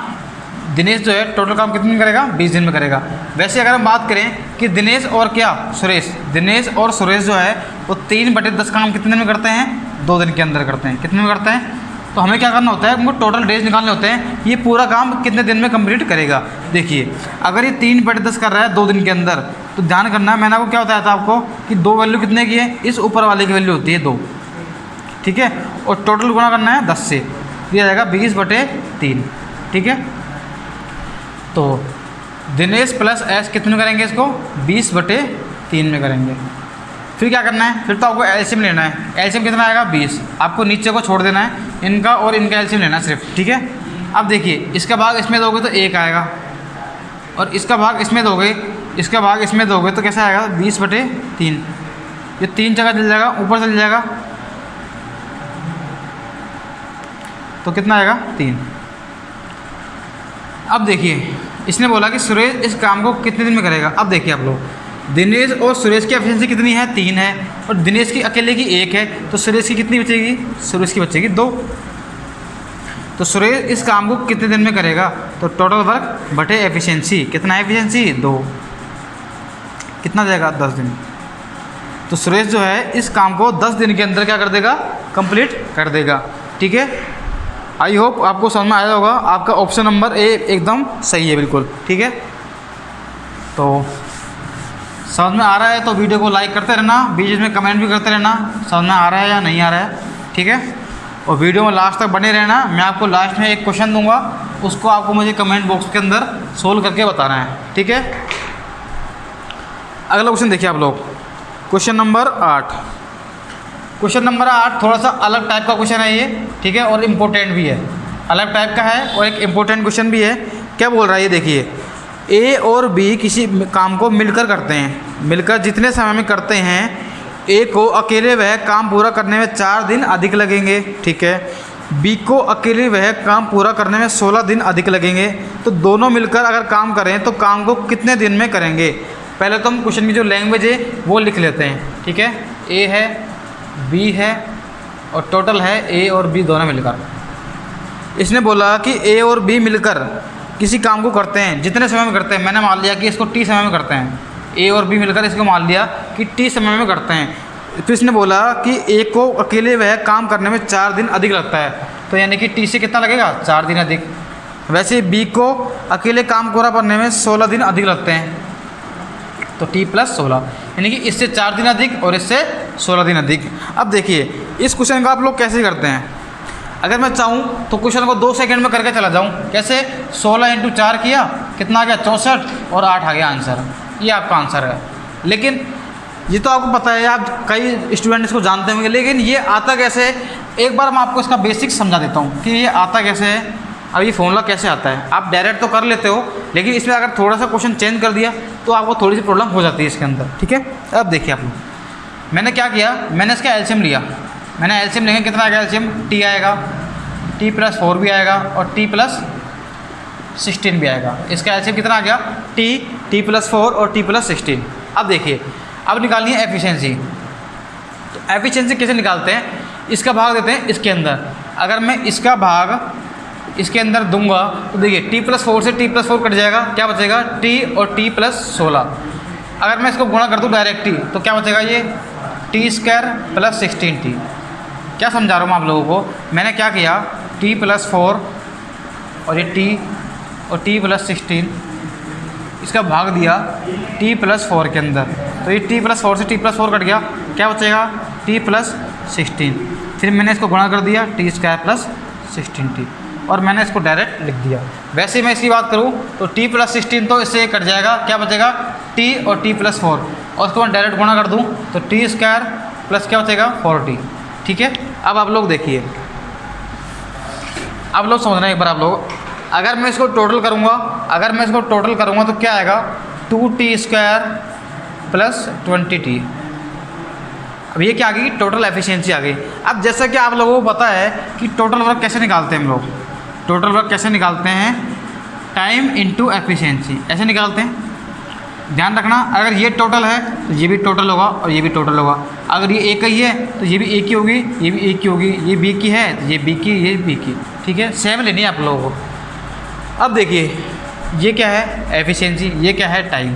दिनेश जो है टोटल काम कितने दिन करेगा, 20 दिन में करेगा। वैसे अगर हम बात करें कि दिनेश और क्या सुरेश, दिनेश और सुरेश जो है वो 3/10 काम कितने दिन में करते हैं, 2 दिन के अंदर करते हैं। कितने में करते हैं, तो हमें क्या करना होता है, उनको टोटल डेज निकालने होते हैं, ये पूरा काम कितने दिन में कंप्लीट करेगा। देखिए अगर ये 3/10 कर रहा है 2 दिन के अंदर, तो ध्यान करना, मैंने आपको क्या बताया था आपको कि 2 वैल्यू कितने की है, इस ऊपर वाले की वैल्यू होती है 2, ठीक है, और टोटल गुणा करना है 10 से, दिया जाएगा 20/3, ठीक है। तो दिनेश प्लस एस कितने में करेंगे, इसको 20/3 में करेंगे। फिर क्या करना है, फिर तो आपको एलसीएम लेना है। एलसीएम कितना आएगा 20, आपको नीचे को छोड़ देना है, इनका और इनका एलसीएम लेना है सिर्फ, ठीक है। अब देखिए इसका भाग इसमें दोगे तो 1 आएगा, और इसका भाग इसमें दोगे, इसका भाग इसमें दोगे तो कैसा आएगा 20/3, ये 3 जगह चल जाएगा, ऊपर चल जाएगा, तो कितना आएगा 3। अब देखिए इसने बोला कि सुरेश इस काम को कितने दिन में करेगा। अब देखिए आप लोग, दिनेश और सुरेश की एफिशिएंसी कितनी है, 3 है, और दिनेश की अकेले की 1 है, तो सुरेश की कितनी बचेगी, सुरेश की बचेगी 2। तो सुरेश इस काम को कितने दिन में करेगा, तो टोटल वर्क बटे एफिशिएंसी, कितना है एफिशिएंसी 2, कितना जाएगा 10 दिन। तो सुरेश जो है इस काम को 10 दिन के अंदर क्या कर देगा, कंप्लीट कर देगा, ठीक है। आई होप आपको समझ में आया होगा, आपका ऑप्शन नंबर ए एकदम सही है, बिल्कुल ठीक है। तो समझ में आ रहा है तो वीडियो को लाइक करते रहना, बीच में कमेंट भी करते रहना समझ में आ रहा है या नहीं आ रहा है, ठीक है। और वीडियो में लास्ट तक बने रहना, मैं आपको लास्ट में एक क्वेश्चन दूंगा, उसको आपको मुझे कमेंट बॉक्स के अंदर सोल्व करके बताना है, ठीक है। अगला क्वेश्चन देखिए आप लोग, क्वेश्चन नंबर 8। क्वेश्चन नंबर 8 थोड़ा सा अलग टाइप का क्वेश्चन है ये, ठीक है, और इम्पोर्टेंट भी है, अलग टाइप का है और एक इम्पोर्टेंट क्वेश्चन भी है। क्या बोल रहा है ये देखिए, ए और बी किसी काम को मिलकर करते हैं, मिलकर जितने समय में करते हैं, ए को अकेले वह काम पूरा करने में 4 दिन अधिक लगेंगे, ठीक है, बी को अकेले वह काम पूरा करने में 16 दिन अधिक लगेंगे। तो दोनों मिलकर अगर काम करें तो काम को कितने दिन में करेंगे। पहले तो हम क्वेश्चन की जो लैंग्वेज है वो लिख लेते हैं, ठीक है। ए है, बी है, और टोटल है ए और बी दोनों मिलकर। इसने बोला कि ए और बी मिलकर किसी काम को करते हैं, जितने समय में करते हैं, मैंने मान लिया कि इसको टी समय में करते हैं, ए और बी मिलकर इसको मान लिया कि टी समय में करते हैं। तो इसने बोला कि ए को अकेले वह काम करने में 4 दिन अधिक लगता है, तो यानी कि टी से कितना लगेगा 4 दिन अधिक। वैसे बी को अकेले काम पूरा करने में 16 दिन अधिक लगते हैं, तो टी प्लस 16, यानी कि इससे 4 दिन अधिक और इससे 16 दिन अधिक। अब देखिए इस क्वेश्चन को आप लोग कैसे करते हैं, अगर मैं चाहूँ तो क्वेश्चन को 2 सेकंड में करके चला जाऊँ, कैसे 16 × 4 किया, कितना आ गया 64, और 8 आ गया आंसर, ये आपका आंसर है। लेकिन ये तो आपको पता है, आप कई स्टूडेंट इसको जानते होंगे, लेकिन ये आता कैसे है, एक बार मैं आपको इसका बेसिक समझा देता हूँ कि ये आता कैसे है। अब ये फॉर्मूला कैसे आता है, आप डायरेक्ट तो कर लेते हो, लेकिन इसमें अगर थोड़ा सा क्वेश्चन चेंज कर दिया तो आपको थोड़ी सी प्रॉब्लम हो जाती है इसके अंदर, ठीक है। अब देखिए आप लोग, मैंने क्या किया, मैंने इसका एलसीएम लिया, मैंने एलसीएम लेंगे, कितना आएगा एलसीएम, टी आएगा, टी प्लस 4 भी आएगा, और टी प्लस 16 भी आएगा। इसका एलसीएम कितना आ गया, टी प्लस 4 और टी प्लस 16। अब देखिए, अब निकालनी है एफिशिएंसी। तो एफिशिएंसी कैसे निकालते हैं, इसका भाग देते हैं इसके अंदर। अगर मैं इसका भाग इसके अंदर दूंगा तो देखिए टी प्लस 4 से टी प्लस 4 कट जाएगा, क्या बचेगा टी और टी प्लस 16। अगर मैं इसको गुणा कर दूँ डायरेक्ट टी, तो क्या बचेगा ये टी स्क्वायर प्लस 16t। क्या समझा रहा हूँ मैं आप लोगों को, मैंने क्या किया, टी प्लस 4 और ये टी और टी प्लस 16, इसका भाग दिया टी प्लस 4 के अंदर, तो ये टी प्लस 4 से टी प्लस 4 कट गया, क्या बचेगा टी प्लस 16। फिर मैंने इसको गुणा कर दिया टी स्क्वायर प्लस 16t, और मैंने इसको डायरेक्ट लिख दिया। वैसे मैं इसकी बात करूँ तो टी प्लस 16 तो इससे कट जाएगा, क्या बचेगा टी और टी प्लस 4, और उसको मैं डायरेक्ट गुणा कर दूँ तो टी स्क्वायर प्लस क्या बचेगा 4t, ठीक है। अब आप लोग देखिए, अब लोग समझना एक बार आप लोग, अगर मैं इसको टोटल करूँगा, तो क्या आएगा 2t स्क्वायर प्लस 20t। अब ये क्या आ गई, टोटल एफिशिएंसी आ गई। अब जैसा कि आप लोगों को पता है कि टोटल वर्क कैसे निकालते हैं हम लोग, टोटल वर्क कैसे निकालते हैं, टाइम इनटू एफिशिएंसी, ऐसे निकालते हैं। ध्यान रखना, अगर ये टोटल है तो ये भी टोटल होगा और ये भी टोटल होगा। अगर ये एक ही है तो ये भी एक ही होगी, ये भी एक ही होगी। ये बी की है तो ये बी की, ये बी की। ठीक है, सेम लेनी है आप लोगों को। अब देखिए ये क्या है एफिशिएंसी, ये क्या है टाइम।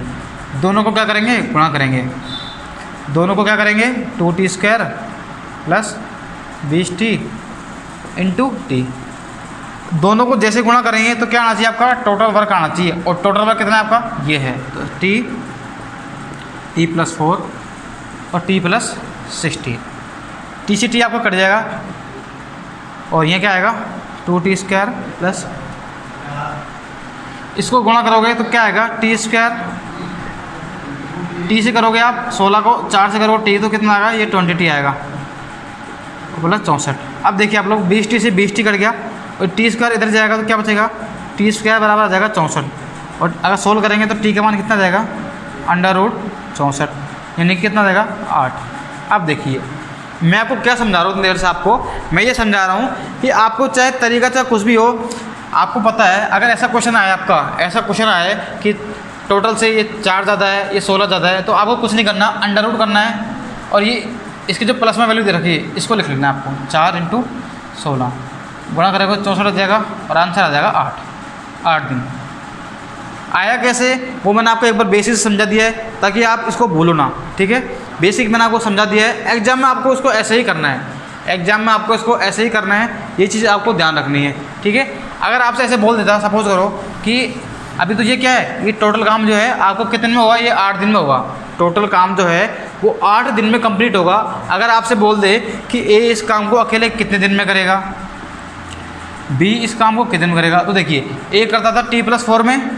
दोनों को क्या करेंगे, गुणा करेंगे। दोनों को क्या करेंगे, 2t² plus 20t into T. दोनों को जैसे गुणा करेंगे तो क्या आना चाहिए आपका, टोटल वर्क आना चाहिए। और टोटल वर्क कितना है आपका, ये है तो t + 4 और t + 16। t से t आपका कट जाएगा और ये क्या आएगा 2t² प्लस, इसको गुणा करोगे तो क्या आएगा t²। t से करोगे आप 16 को 4 से करोगे t तो कितना आएगा, ये 20t आएगा प्लस 64। अब देखिए आप लोग 20t से 20t कट गया और t² इधर जाएगा तो क्या बचेगा, t² बराबर आ जाएगा 64। और अगर सोल्व करेंगे तो t का मान कितना जाएगा, √64, यानी कि कितना जाएगा 8। अब देखिए मैं आपको क्या समझा रहा हूँ देर से आपको, मैं ये समझा रहा हूँ कि आपको चाहे तरीका चाहे कुछ भी हो, आपको पता है अगर ऐसा क्वेश्चन आया आपका, ऐसा क्वेश्चन आया है कि टोटल से ये 4 ज़्यादा है, ये 16 ज़्यादा है, तो आपको कुछ नहीं करना, अंडर करना है और ये इसकी जो प्लस में वैल्यू दे रखी है इसको लिख लेना है आपको। 4 × 16 गुणा करेगा 64 आ जाएगा और आंसर आ जाएगा 8 दिन। आया कैसे वो मैंने आपको एक बार बेसिक समझा दिया है ताकि आप इसको भूलो ना। ठीक है, बेसिक मैंने आपको समझा दिया है। एग्जाम में आपको इसको ऐसे ही करना है, एग्जाम में आपको इसको ऐसे ही करना है, ये चीज़ आपको ध्यान रखनी है। ठीक है, अगर आपसे ऐसे बोल देता, सपोज करो कि अभी तो ये क्या है, ये टोटल काम जो है आपको कितने में होगा, ये 8 दिन में होगा। टोटल काम जो है वो 8 दिन में कंप्लीट होगा। अगर आपसे बोल दे कि ए इस काम को अकेले कितने दिन में करेगा, बी इस काम को कितने में करेगा, तो देखिए ए करता था t + 4 में,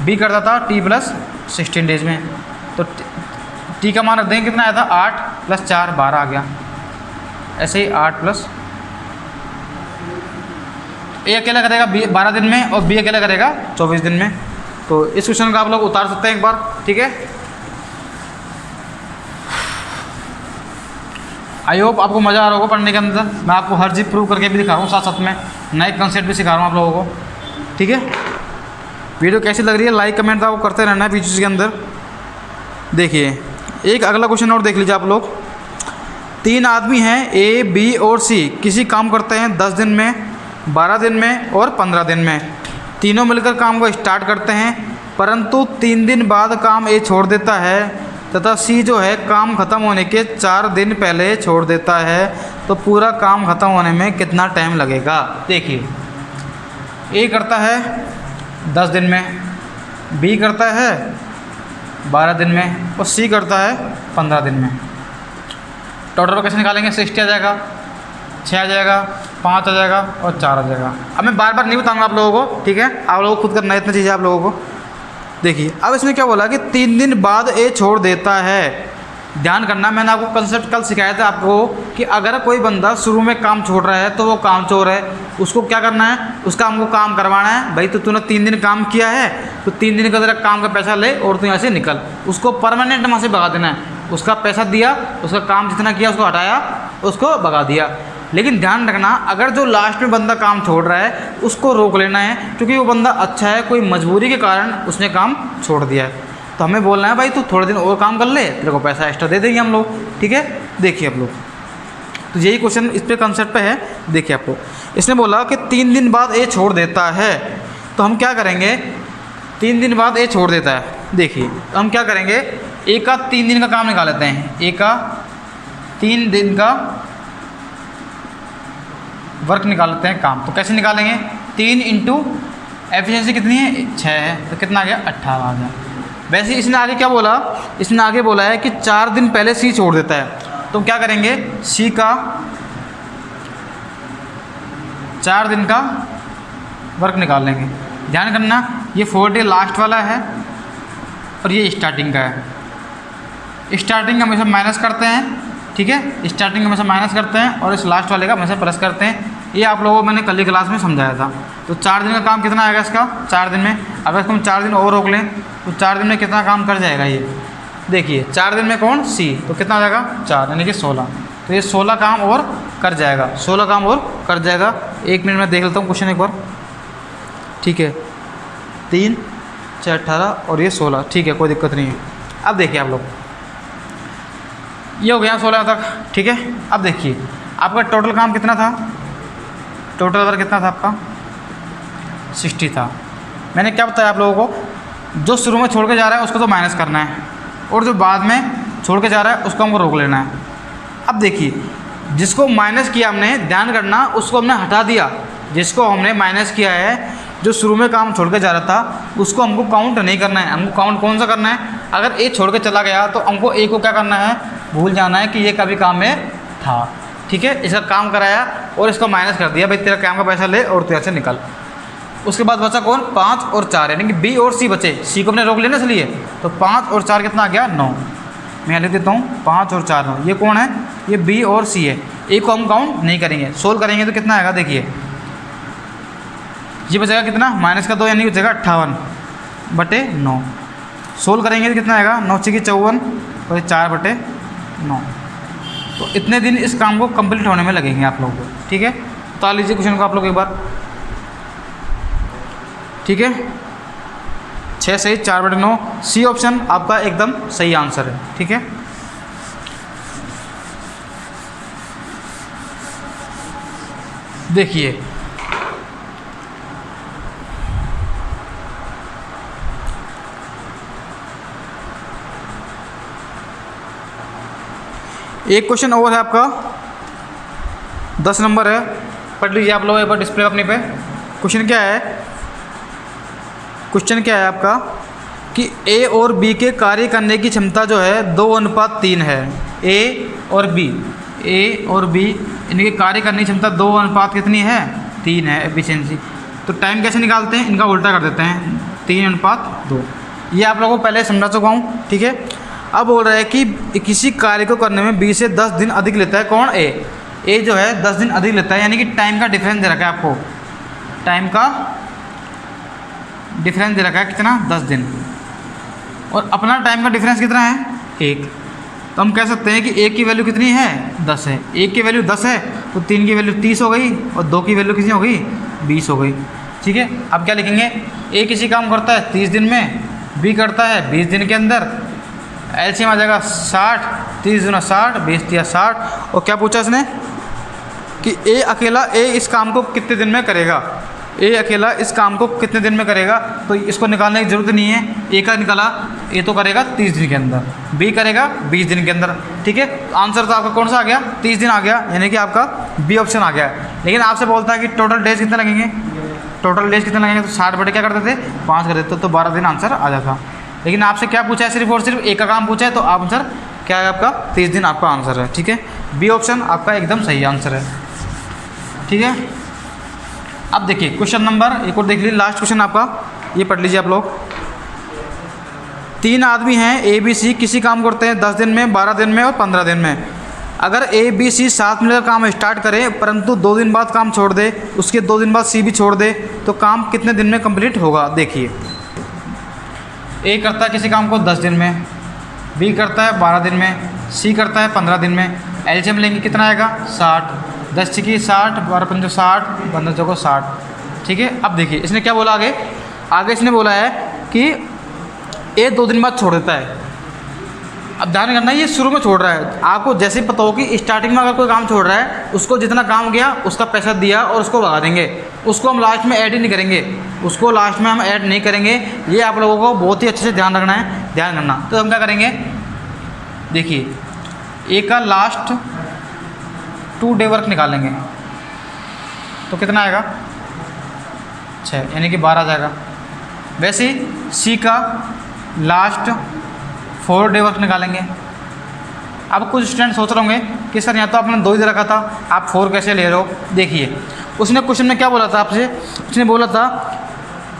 बी करता था t + 16 डेज में। तो t का मान रख देंगे कितना आया था, 8 + 4 12 आ गया। ऐसे ही 8 प्लस ए अकेला करेगा 12 दिन में और बी अकेला करेगा 24 दिन में। तो इस क्वेश्चन को आप लोग उतार सकते हैं एक बार। ठीक है, आई होप आपको मज़ा आ रहा होगा पढ़ने के अंदर। मैं आपको हर चीज़ प्रूव करके भी दिखा रहा हूँ, साथ साथ में नए कंसेप्ट भी सिखा रहा हूँ आप लोगों को। ठीक है, वीडियो कैसी लग रही है लाइक कमेंट आपको करते रहना है वीडियो के अंदर। देखिए एक अगला क्वेश्चन और देख लीजिए आप लोग। 3 आदमी हैं ए बी और सी, किसी काम करते हैं 10 दिन में, 12 दिन में और 15 दिन में। तीनों मिलकर काम को स्टार्ट करते हैं परंतु 3 दिन बाद काम ए छोड़ देता है तथा सी जो है काम ख़त्म होने के 4 दिन पहले छोड़ देता है, तो पूरा काम ख़त्म होने में कितना टाइम लगेगा। देखिए ए करता है 10 दिन में, बी करता है 12 दिन में और सी करता है 15 दिन में। टोटल कैसे निकालेंगे, 60 आ जाएगा, 6 आ जाएगा, 5 आ जाएगा और 4 आ जाएगा। अब मैं बार बार नहीं बताऊंगा आप लोगों को, ठीक है, आप लोगों को खुद करना है इतना चीज़ें आप लोगों को। देखिए अब इसमें क्या बोला कि 3 दिन बाद ए छोड़ देता है। ध्यान करना, मैंने आपको कंसेप्ट कल सिखाया था आपको कि अगर कोई बंदा शुरू में काम छोड़ रहा है तो वो काम चोर है, उसको क्या करना है, उसका हमको काम करवाना है। भाई तो तूने 3 दिन काम किया है तो 3 दिन का तेरा काम का पैसा ले और तू यहाँ से निकल। उसको परमानेंट वहाँ से भगा देना है। उसका पैसा दिया, उसका काम जितना किया उसको हटाया, उसको भगा दिया। लेकिन ध्यान रखना, अगर जो लास्ट में बंदा काम छोड़ रहा है उसको रोक लेना है, क्योंकि वो बंदा अच्छा है, कोई मजबूरी के कारण उसने काम छोड़ दिया है। तो हमें बोलना है भाई तू थोड़े दिन और काम कर ले, तेरे को पैसा एक्स्ट्रा दे देंगे हम लोग। ठीक है, देखिए आप लोग, तो यही क्वेश्चन इस पे कंसेप्ट पे है। देखिए आप लोग, इसने बोला कि 3 दिन बाद ए छोड़ देता है, तो हम क्या करेंगे, 3 दिन बाद ए छोड़ देता है। देखिए तो हम क्या करेंगे, ए का 3 दिन का काम निकाल लेते हैं। ए का 3 दिन का वर्क निकाल लेते हैं काम। तो कैसे निकालेंगे, 3 इंटू एफिशिएंसी कितनी है 6 है, तो कितना आ गया 18 आ गया। वैसे इसने आगे क्या बोला, इसने आगे बोला है कि 4 दिन पहले सी छोड़ देता है। तो क्या करेंगे, सी का 4 दिन का वर्क निकाल लेंगे। ध्यान करना, ये 4 डे लास्ट वाला है और ये स्टार्टिंग का है। स्टार्टिंग का हमेशा माइनस करते हैं, ठीक है, स्टार्टिंग हमेशा माइनस करते हैं और इस लास्ट वाले का हमेशा प्लस करते हैं। ये आप लोगों को मैंने कल की क्लास में समझाया था। तो 4 दिन का काम कितना आएगा इसका, 4 दिन में, अगर इसको हम 4 दिन और रोक लें तो 4 दिन में कितना काम कर जाएगा ये। देखिए 4 दिन में कौन, सी, तो कितना आ जाएगा 4 यानी कि 16। तो ये 16 काम और कर जाएगा, 16 काम और कर जाएगा। 1 मिनट में देख लेता हूँ क्वेश्चन एक बार। ठीक है, 3 6 18 और ये 16, ठीक है, कोई दिक्कत नहीं है। अब देखिए आप लोग, ये हो गया 16 तक, ठीक है। अब देखिए आपका टोटल काम कितना था, टोटल वर्क कितना था आपका 60 था। मैंने क्या बताया आप लोगों को, जो शुरू में छोड़ के जा रहा है उसको तो माइनस करना है, और जो बाद में छोड़ के जा रहा है उसको हमको रोक लेना है। अब देखिए जिसको माइनस किया हमने, ध्यान करना, उसको हमने हटा दिया। जिसको हमने माइनस किया है, जो शुरू में काम छोड़ के जा रहा था, उसको हमको काउंट नहीं करना है। हमको काउंट कौन सा करना है, अगर ए छोड़ के चला गया तो हमको ए को क्या करना है, भूल जाना है कि ये कभी काम में था, ठीक है। इसका काम कराया और इसको माइनस कर दिया, भाई तेरा काम का पैसा ले और तेरे से निकल। उसके बाद बचा कौन, 5 और 4, यानी कि बी और सी बचे। सी को हमने रोक लिया ना, इसलिए तो 5 और 4 कितना आ गया 9। मैं यहाँ लिख देता हूँ 5 और 4 9। ये कौन है, ये बी और सी है। ए को हम काउंट नहीं करेंगे, सोल्व करेंगे तो कितना आएगा, देखिए ये बचेगा कितना, माइनस का 2, यानी बचेगा 58/9। सोल्व करेंगे तो कितना आएगा, 9 6 54 और 4/9। तो इतने दिन इस काम को कंप्लीट होने में लगेंगे आप लोगों को, ठीक है। बता लीजिए क्वेश्चन को आप लोग एक बार, ठीक है। 6 सही, 4/9, सी ऑप्शन आपका एकदम सही आंसर है, ठीक है। देखिए एक क्वेश्चन और है आपका, 10 नंबर है, पढ़ लीजिए आप लोग एक बार डिस्प्ले अपने पे। क्वेश्चन क्या है, क्वेश्चन क्या है आपका कि ए और बी के कार्य करने की क्षमता जो है 2:3 है। ए और बी इनके कार्य करने की क्षमता 2 कितनी है, 3 है, एफिशिएंसी। तो टाइम कैसे निकालते हैं, इनका उल्टा कर देते हैं, 3:2। ये आप लोगों को पहले समझा चुका हूँ, ठीक है। अब बोल रहा है कि किसी कार्य को करने में 20 से 10 दिन अधिक लेता है, कौन, ए जो है 10 दिन अधिक लेता है, यानी कि टाइम का डिफरेंस दे रखा है आपको, टाइम का डिफरेंस दे रखा है कितना, 10 दिन, और अपना टाइम का डिफरेंस कितना है, 1। तो हम कह सकते हैं कि 1 की वैल्यू कितनी है, 10 है। 1 की वैल्यू 10 है तो 3 की वैल्यू 30 हो गई, और 2 की वैल्यू कितनी हो गई, 20 हो गई, ठीक है। अब क्या लिखेंगे, ए किसी काम करता है 30 दिन में, बी करता है 20 दिन के अंदर, एलसीएम आ जाएगा 60, 30 गुना 60, 20 दिया 60। और क्या पूछा इसने कि ए अकेला इस काम को कितने दिन में करेगा, ए अकेला इस काम को कितने दिन में करेगा। तो इसको निकालने की ज़रूरत नहीं है, ए का निकाला, ए तो करेगा 30 दिन के अंदर, बी करेगा 20 दिन के अंदर, ठीक है। आंसर तो आपका कौन सा आ गया, 30 दिन आ गया, यानी कि आपका बी ऑप्शन आ गया। लेकिन आपसे बोलता है कि टोटल डेज कितने लगेंगे, टोटल डेज कितने लगेंगे, तो 60 बटे क्या करते थे, 5 कर देते, तो 12 दिन आंसर आ जाता। लेकिन आपसे क्या पूछा है, सिर्फ और सिर्फ एक का काम पूछा है, तो आंसर क्या है आपका, 30 दिन आपका आंसर है, ठीक है। बी ऑप्शन आपका एकदम सही आंसर है, ठीक है। अब देखिए क्वेश्चन नंबर एक और देख लीजिए, लास्ट क्वेश्चन आपका, ये पढ़ लीजिए आप लोग। 3 आदमी हैं, ए बी सी, किसी काम करते हैं 10 दिन में, 12 दिन में और 15 दिन में। अगर ए बी सी साथ मिलकर काम स्टार्ट करें परंतु 2 दिन बाद काम छोड़ दे, उसके 2 दिन बाद सी भी छोड़ दे, तो काम कितने दिन में कंप्लीट होगा। देखिए ए करता है किसी काम को 10 दिन में, बी करता है 12 दिन में, सी करता है 15 दिन में। एलसीएम लेंगे कितना आएगा, 60, 10 छकी 60, 12 पंजो 60, 15 चौको 60, ठीक है। अब देखिए इसने क्या बोला, आगे इसने बोला है कि ए 2 दिन बाद छोड़ देता है। अब ध्यान करना, ये शुरू में छोड़ रहा है, आपको जैसे ही पता हो कि स्टार्टिंग में अगर कोई काम छोड़ रहा है, उसको जितना काम गया उसका पैसा दिया और उसको भगा देंगे, उसको हम लास्ट में ऐड ही नहीं करेंगे, उसको लास्ट में हम ऐड नहीं करेंगे। ये आप लोगों को बहुत ही अच्छे से ध्यान रखना है, ध्यान करना। तो हम क्या करेंगे, देखिए ए का लास्ट 2 डे वर्क निकालेंगे, तो कितना आएगा 6, यानी कि 12 आ जाएगा। वैसे ही सी का लास्ट 4 डे वर्क निकालेंगे। अब कुछ स्टूडेंट सोच रहे होंगे कि सर यहाँ तो आपने 2 ही दे रखा था, आप 4 कैसे ले रहे हो। देखिए उसने क्वेश्चन में क्या बोला था आपसे, उसने बोला था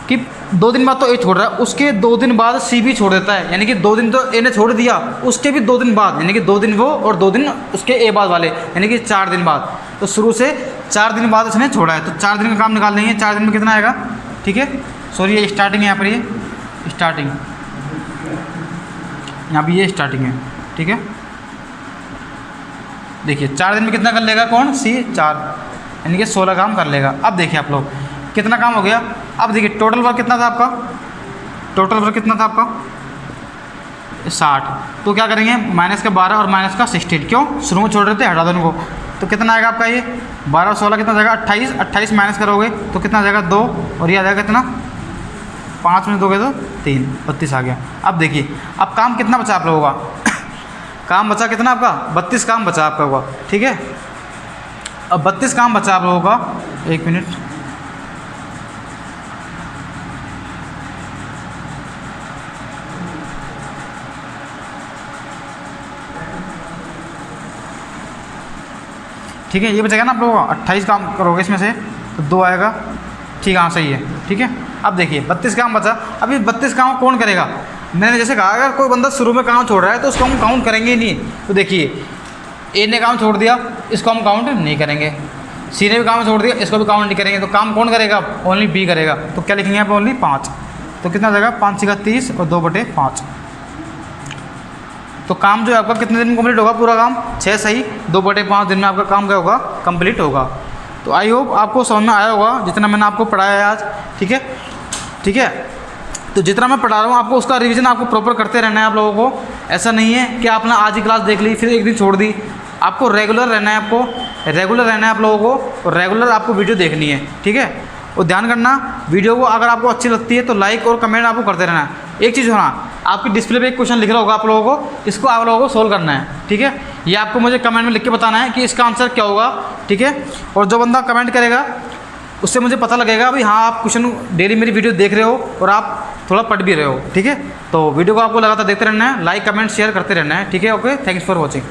कि 2 दिन बाद तो ए छोड़ रहा है, उसके 2 दिन बाद सी भी छोड़ देता है, यानी कि 2 दिन तो ए ने छोड़ दिया, उसके भी 2 दिन बाद, यानी कि 2 दिन वो और 2 दिन उसके ए बाद वाले, यानी कि 4 दिन बाद। तो शुरू से 4 दिन बाद उसने छोड़ा है, तो 4 दिन का काम निकाल लेंगे। 4 दिन में कितना आएगा, ठीक है। सॉरी ये स्टार्टिंग है, यहाँ पर ये स्टार्टिंग, यहाँ भी ये स्टार्टिंग है, ठीक है। देखिए 4 दिन में कितना कर लेगा, कौन, सी 4, यानी कि 16 काम कर लेगा। अब देखिए आप लोग कितना काम हो गया। अब देखिए टोटल वर्क कितना था आपका, टोटल वर्क कितना था आपका 60। तो क्या करेंगे माइनस का 12 और माइनस का 16, क्यों शुरू में छोड़ रहे थे, हटा दो उनको। तो कितना आएगा आपका ये 12 और 16 कितना जाएगा 28, 28 माइनस करोगे तो कितना जाएगा 2, और ये आ जाएगा कितना 5 में दोगे तो 3, 32 आ गया। अब देखिए अब काम कितना बचा आप लोगों का काम बचा कितना आपका 32 काम बचा आपका होगा, ठीक है। अब 32 काम बचा आप लोगों का, 1 मिनट, ठीक है। ये बचेगा ना आप लोगों का 28 काम करोगे इसमें से तो 2 आएगा, ठीक, हाँ सही है, ठीक है। अब देखिए 32 काम बचा। अब ये 32 काम कौन करेगा, मैंने जैसे कहा अगर कोई बंदा शुरू में काम छोड़ रहा है तो उसको हम काउंट करेंगे ही नहीं। तो देखिए ए ने काम छोड़ दिया, इसको हम काउंट नहीं करेंगे, सी ने भी काम छोड़ दिया, इसको भी काउंट नहीं करेंगे। तो काम कौन करेगा, ओनली बी करेगा। तो क्या लिखेंगे यहाँ पे ओनली 5। तो कितना जाएगा 5 का 30 और 2/5। तो काम जो है आपका कितने दिन में कंप्लीट होगा पूरा काम 6 सही 2/5 दिन में आपका काम क्या होगा कंप्लीट होगा। तो आई होप आपको समझ में आया होगा जितना मैंने आपको पढ़ाया है आज, ठीक है, ठीक है। तो जितना मैं पढ़ा रहा हूँ आपको उसका रिवीजन आपको प्रॉपर करते रहना है आप लोगों को। ऐसा नहीं है कि आपने आज ही क्लास देख ली फिर एक दिन छोड़ दी, आपको रेगुलर रहना है, आपको रेगुलर रहना है आप लोगों को, और रेगुलर आपको वीडियो देखनी है, ठीक है। और ध्यान करना वीडियो को अगर आपको अच्छी लगती है तो लाइक और कमेंट आपको करते रहना है। एक चीज़ होना, आपकी डिस्प्ले पे एक क्वेश्चन लिख रहा होगा आप लोगों को, इसको आप लोगों को सोल्व करना है, ठीक है। ये आपको मुझे कमेंट में लिख के बताना है कि इसका आंसर क्या होगा, ठीक है। और जो बंदा कमेंट करेगा उससे मुझे पता लगेगा भाई हाँ आप क्वेश्चन डेली मेरी वीडियो देख रहे हो और आप थोड़ा पढ़ भी रहे हो, ठीक है। तो वीडियो को आपको लगातार देखते रहना है, लाइक कमेंट शेयर करते रहना है, ठीक है। Okay, thanks for watching.